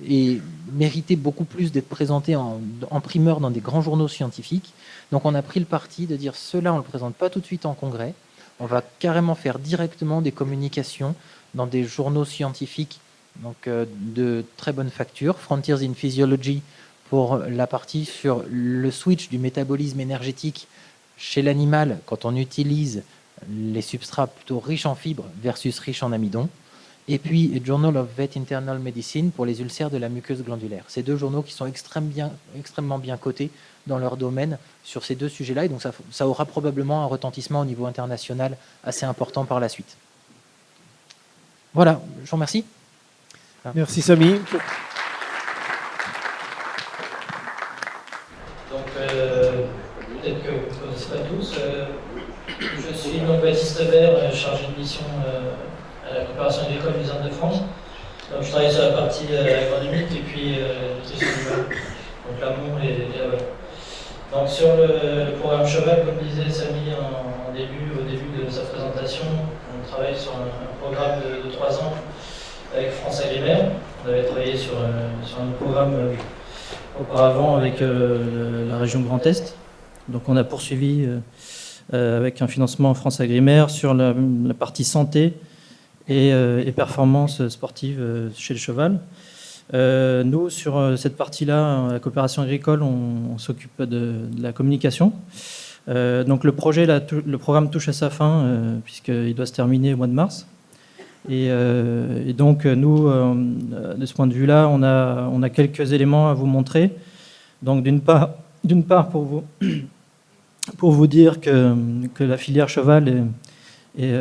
et méritaient beaucoup plus d'être présentés en primeur dans des grands journaux scientifiques. Donc on a pris le parti de dire cela on ne le présente pas tout de suite en congrès, on va carrément faire directement des communications dans des journaux scientifiques donc, de très bonne facture. Frontiers in Physiology pour la partie sur le switch du métabolisme énergétique chez l'animal quand on utilise les substrats plutôt riches en fibres versus riches en amidon. Et puis Journal of Vet Internal Medicine pour les ulcères de la muqueuse glandulaire. Ces 2 journaux qui sont extrêmement bien cotés dans leur domaine sur ces 2 sujets-là. Et donc ça aura probablement un retentissement au niveau international assez important par la suite. Voilà, je vous remercie. Merci Samy. Donc, peut-être que vous ne connaissez pas tous. Je suis donc Baptiste Vert, chargé de mission à la coopération agricole Luzerne de France. Donc je travaille sur la partie agronomique et puis nutrition animale, donc l'amont et l'aval. Donc sur le programme cheval, comme disait Samy au début de sa présentation, on travaille sur un programme de 3 ans avec France Agrimaire. On avait travaillé sur un programme auparavant avec la région Grand Est. Donc on a poursuivi avec un financement France Agrimaire sur la partie santé et performance sportive chez le cheval. Nous, sur cette partie-là, la coopération agricole, on s'occupe de la communication. Donc le programme touche à sa fin, puisqu'il doit se terminer au mois de mars. Et donc nous, de ce point de vue-là, on a quelques éléments à vous montrer. Donc d'une part pour vous dire que la filière cheval est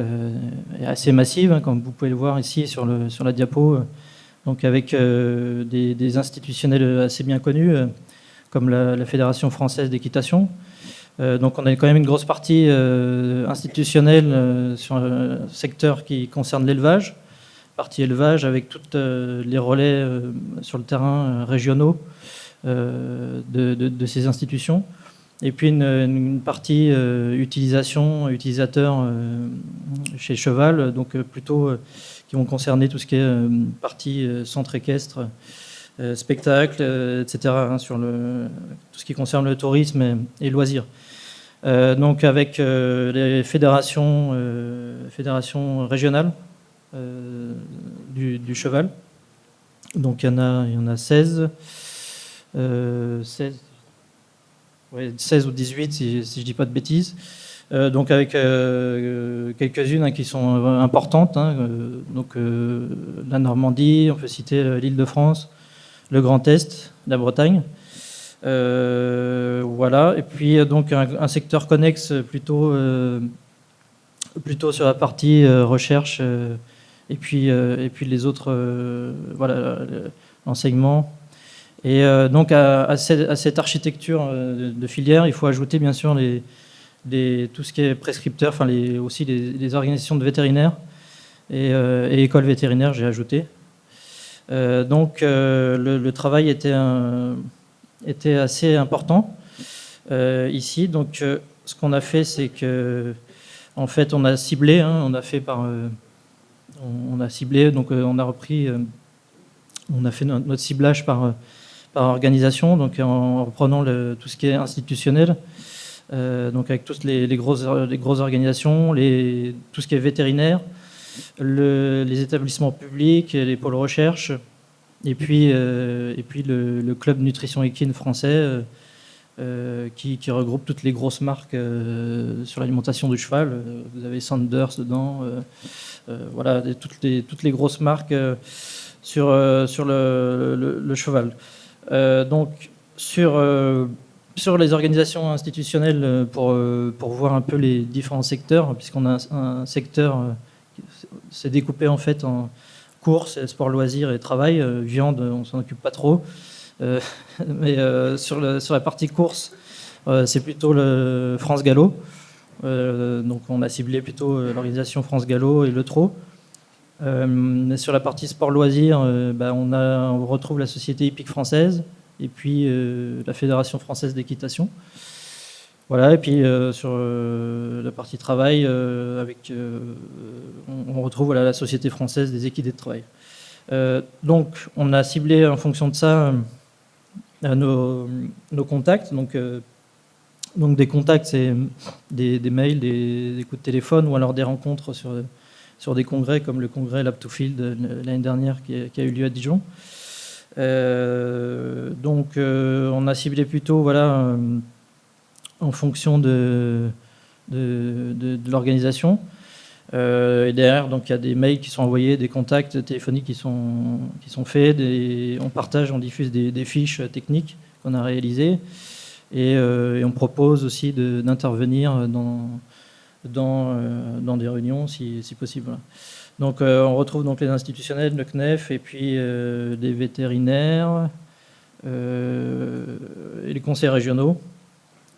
assez massive, hein, comme vous pouvez le voir ici sur la diapo. Donc avec des institutionnels assez bien connus, comme la Fédération française d'équitation. Donc on a quand même une grosse partie institutionnelle sur un secteur qui concerne l'élevage, partie élevage avec tous les relais sur le terrain régionaux de ces institutions. Et puis une partie utilisateur chez cheval, donc plutôt qui vont concerner tout ce qui est partie centre équestre, spectacle, etc., hein, sur tout ce qui concerne le tourisme et loisirs. Donc avec les fédérations régionales du cheval. Donc il y en a 16 ou 18 si je ne dis pas de bêtises. Donc avec quelques-unes hein, qui sont importantes. Hein, donc la Normandie, on peut citer l'Île-de-France, le Grand Est, la Bretagne. Voilà. Et puis donc un secteur connexe plutôt sur la partie recherche et puis les autres voilà, l'enseignement. Et donc à cette architecture de filière, il faut ajouter bien sûr tout ce qui est prescripteur, enfin aussi les organisations de vétérinaires et écoles vétérinaires, j'ai ajouté. Donc le travail était assez important ici. Donc ce qu'on a fait, c'est que en fait on a ciblé, hein, on a ciblé, donc on a repris, on a fait notre ciblage par organisation, donc en reprenant tout ce qui est institutionnel, donc avec toutes les grosses organisations, tout ce qui est vétérinaire, les établissements publics, les pôles recherche, et puis le club nutrition équine français qui regroupe toutes les grosses marques sur l'alimentation du cheval. Vous avez Sanders dedans, voilà, toutes les grosses marques sur le cheval. Donc sur les organisations institutionnelles pour voir un peu les différents secteurs, puisqu'on a un secteur c'est découpé en fait en courses, sport, loisirs et travail. Viande, on s'en occupe pas trop, mais sur la partie course, c'est plutôt le France Gallo. Donc on a ciblé plutôt l'organisation France Gallo et le trot. Sur la partie sport loisirs, on retrouve la Société hippique française et puis la Fédération française d'équitation. Voilà, et puis sur la partie travail, on retrouve voilà, la Société française des équidés de travail. Donc on a ciblé en fonction de ça nos contacts. Donc des contacts, c'est des mails, des coups de téléphone ou alors des rencontres sur des congrès comme le congrès Lab to Field l'année dernière qui a eu lieu à Dijon. Donc on a ciblé plutôt voilà, en fonction de l'organisation. Et derrière, donc, il y a des mails qui sont envoyés, des contacts téléphoniques qui sont faits, on partage, on diffuse des fiches techniques qu'on a réalisées et on propose aussi d'intervenir dans des réunions si possible. Voilà. Donc on retrouve donc les institutionnels, le CNEF et puis les vétérinaires et les conseils régionaux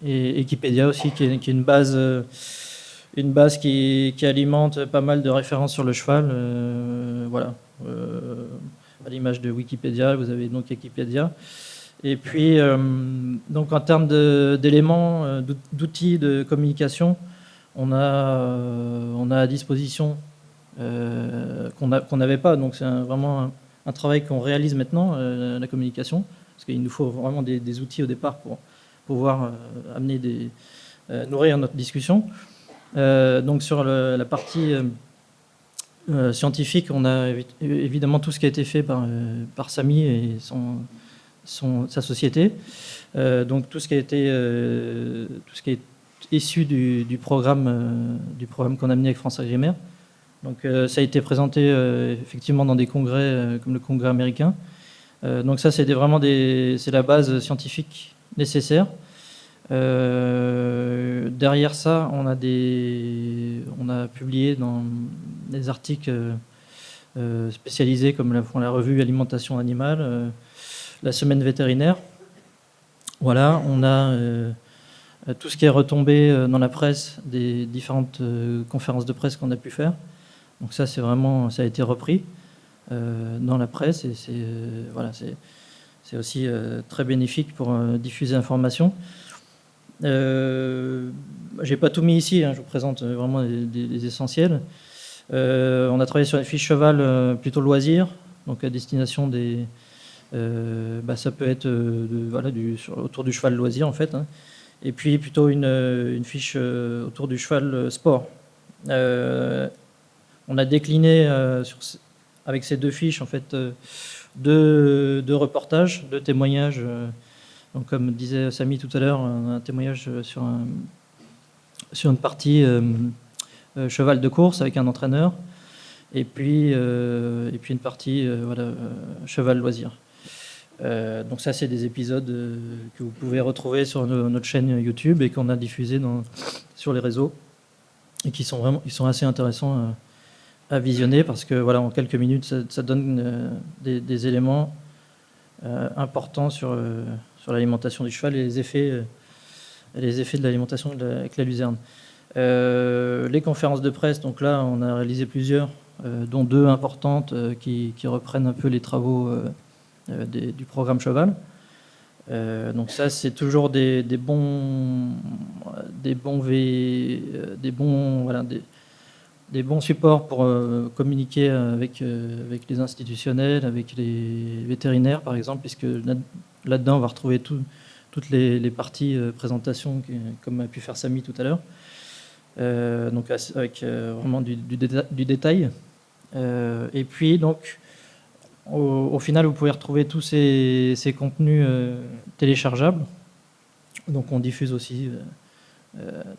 et Wikipédia aussi qui est une base qui alimente pas mal de références sur le cheval. Voilà. à l'image de Wikipédia. Vous avez donc Wikipédia. Et puis, donc en termes d'éléments, d'outils de communication, on a à disposition qu'on n'avait pas. Donc c'est vraiment un travail qu'on réalise maintenant, la communication, parce qu'il nous faut vraiment des outils au départ pour pouvoir nourrir notre discussion. Donc sur la partie scientifique, on a évidemment tout ce qui a été fait par Samy et sa société. Donc tout ce qui est issu du programme qu'on a mené avec France Agrimaire. Donc ça a été présenté effectivement dans des congrès comme le congrès américain. Donc ça c'est c'est la base scientifique nécessaire. Derrière ça, on a publié dans des articles spécialisés comme la revue Alimentation Animale, la semaine vétérinaire. Voilà, on a tout ce qui est retombé dans la presse des différentes conférences de presse qu'on a pu faire. Donc ça, ça a été repris dans la presse et c'est aussi très bénéfique pour diffuser l'information. J'ai pas tout mis ici, je vous présente vraiment les essentiels. On a travaillé sur les fiches cheval plutôt loisirs, donc à destination ça peut être autour du cheval loisir en fait, et puis plutôt une fiche autour du cheval sport. On a décliné avec ces deux fiches en fait deux reportages, deux témoignages. Donc, comme disait Samy tout à l'heure, un témoignage sur une partie cheval de course avec un entraîneur, et puis une partie cheval loisir. Donc ça, c'est des épisodes que vous pouvez retrouver sur notre chaîne YouTube et qu'on a diffusé sur les réseaux et qui sont assez intéressants à visionner parce que en quelques minutes, ça donne des éléments importants sur l'alimentation du cheval et les effets de l'alimentation avec la luzerne. Les conférences de presse, donc là, on a réalisé plusieurs, dont deux importantes qui reprennent un peu les travaux du programme cheval. Donc ça, c'est toujours des bons supports pour communiquer avec les institutionnels, avec les vétérinaires, par exemple, puisque là-dedans, on va retrouver toutes les parties présentation, comme a pu faire Samy tout à l'heure, donc avec vraiment du détail. Et puis, donc, au final, vous pouvez retrouver tous ces contenus téléchargeables. Donc, on diffuse aussi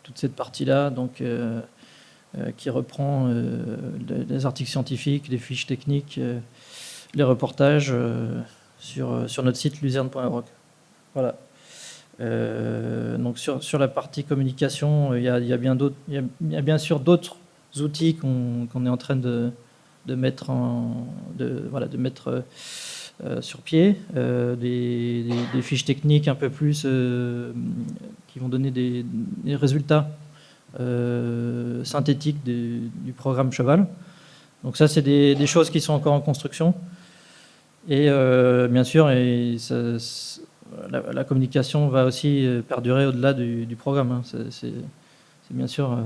toute cette partie-là, donc qui reprend les articles scientifiques, les fiches techniques, les reportages sur notre site luzerne.org. Voilà. Donc sur la partie communication, il y a bien sûr d'autres outils qu'on est en train de mettre sur pied, des fiches techniques un peu plus qui vont donner des résultats synthétiques du programme cheval. Donc ça, c'est des choses qui sont encore en construction. Et bien sûr, la communication va aussi perdurer au-delà du programme. C'est bien sûr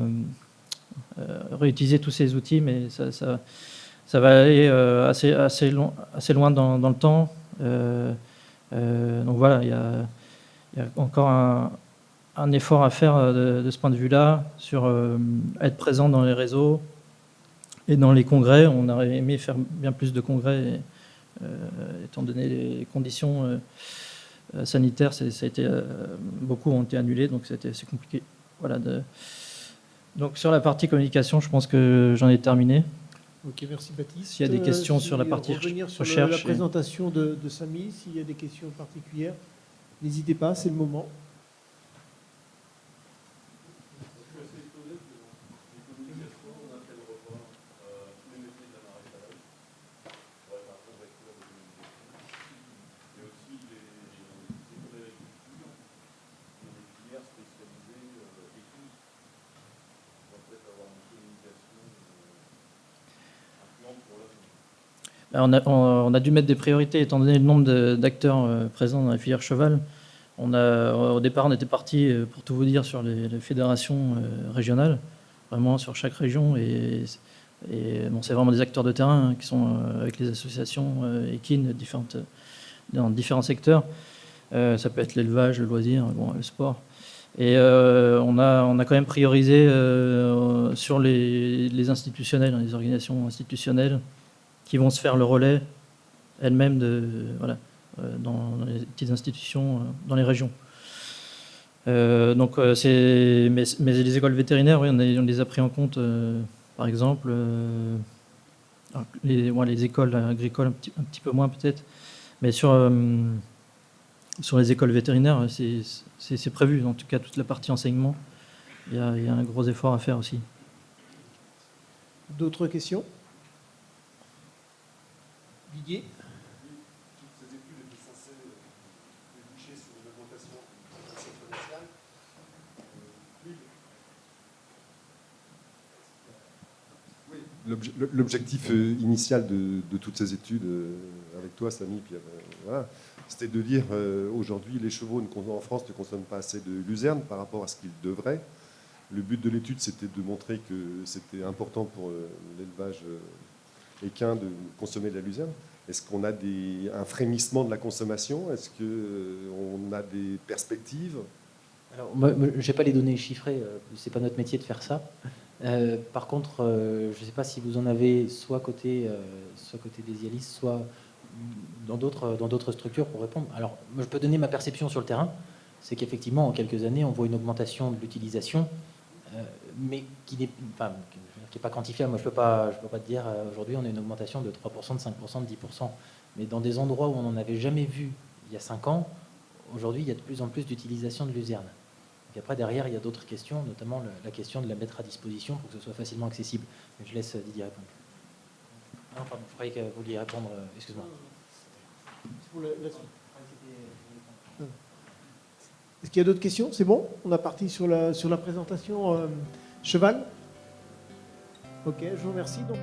réutiliser tous ces outils, mais ça va aller assez loin dans le temps. Donc voilà, il y a encore un effort à faire de ce point de vue-là, sur être présent dans les réseaux et dans les congrès. On aurait aimé faire bien plus de congrès, étant donné les conditions sanitaires, beaucoup ont été annulés, donc c'était assez compliqué. Voilà. Donc sur la partie communication, je pense que j'en ai terminé. Ok, merci Baptiste. S'il y a des questions sur la partie sur recherche. La présentation de Samy, s'il y a des questions particulières, n'hésitez pas, c'est le moment. On a dû mettre des priorités étant donné le nombre d'acteurs présents dans la filière cheval. Au départ, on était parti, pour tout vous dire, sur les fédérations régionales, vraiment sur chaque région. Et bon, c'est vraiment des acteurs de terrain qui sont avec les associations équines dans différents secteurs. Ça peut être l'élevage, le loisir, bon, le sport. Et on a quand même priorisé sur les institutionnels, les organisations institutionnelles qui vont se faire le relais elles-mêmes dans les petites institutions dans les régions. Mais les écoles vétérinaires, oui, on les a pris en compte, par exemple, les écoles agricoles un petit peu moins peut-être, mais sur les écoles vétérinaires, c'est prévu, en tout cas toute la partie enseignement, il y a un gros effort à faire aussi. D'autres questions? Didier? Toutes ces études étaient censées déboucher sur une augmentation exponentielle. Oui, l'objectif initial de toutes ces études, avec toi, Samy, puis, voilà, c'était de dire aujourd'hui, les chevaux en France ne consomment pas assez de luzerne par rapport à ce qu'ils devraient. Le but de l'étude, c'était de montrer que c'était important pour l'élevage équin de consommer de la luzerne. Est-ce qu'on a un frémissement de la consommation? Est-ce qu'on a des perspectives? Alors, moi, je n'ai pas les données chiffrées, c'est pas notre métier de faire ça. Par contre, je ne sais pas si vous en avez soit côté des Ialis, soit dans d'autres structures pour répondre. Alors, moi, je peux donner ma perception sur le terrain, c'est qu'effectivement, en quelques années, on voit une augmentation de l'utilisation, mais qui n'est pas quantifiable. Moi, je peux pas te dire, aujourd'hui, on a une augmentation de 3%, de 5%, de 10%. Mais dans des endroits où on n'en avait jamais vu il y a 5 ans, aujourd'hui, il y a de plus en plus d'utilisation de luzerne. Et après, derrière, il y a d'autres questions, notamment la question de la mettre à disposition pour que ce soit facilement accessible. Mais je laisse Didier répondre. Non, pardon, je croyais que vous vouliez répondre. Excuse-moi. Est-ce qu'il y a d'autres questions? C'est bon? On a parti sur la présentation cheval. Ok, je vous remercie. Donc.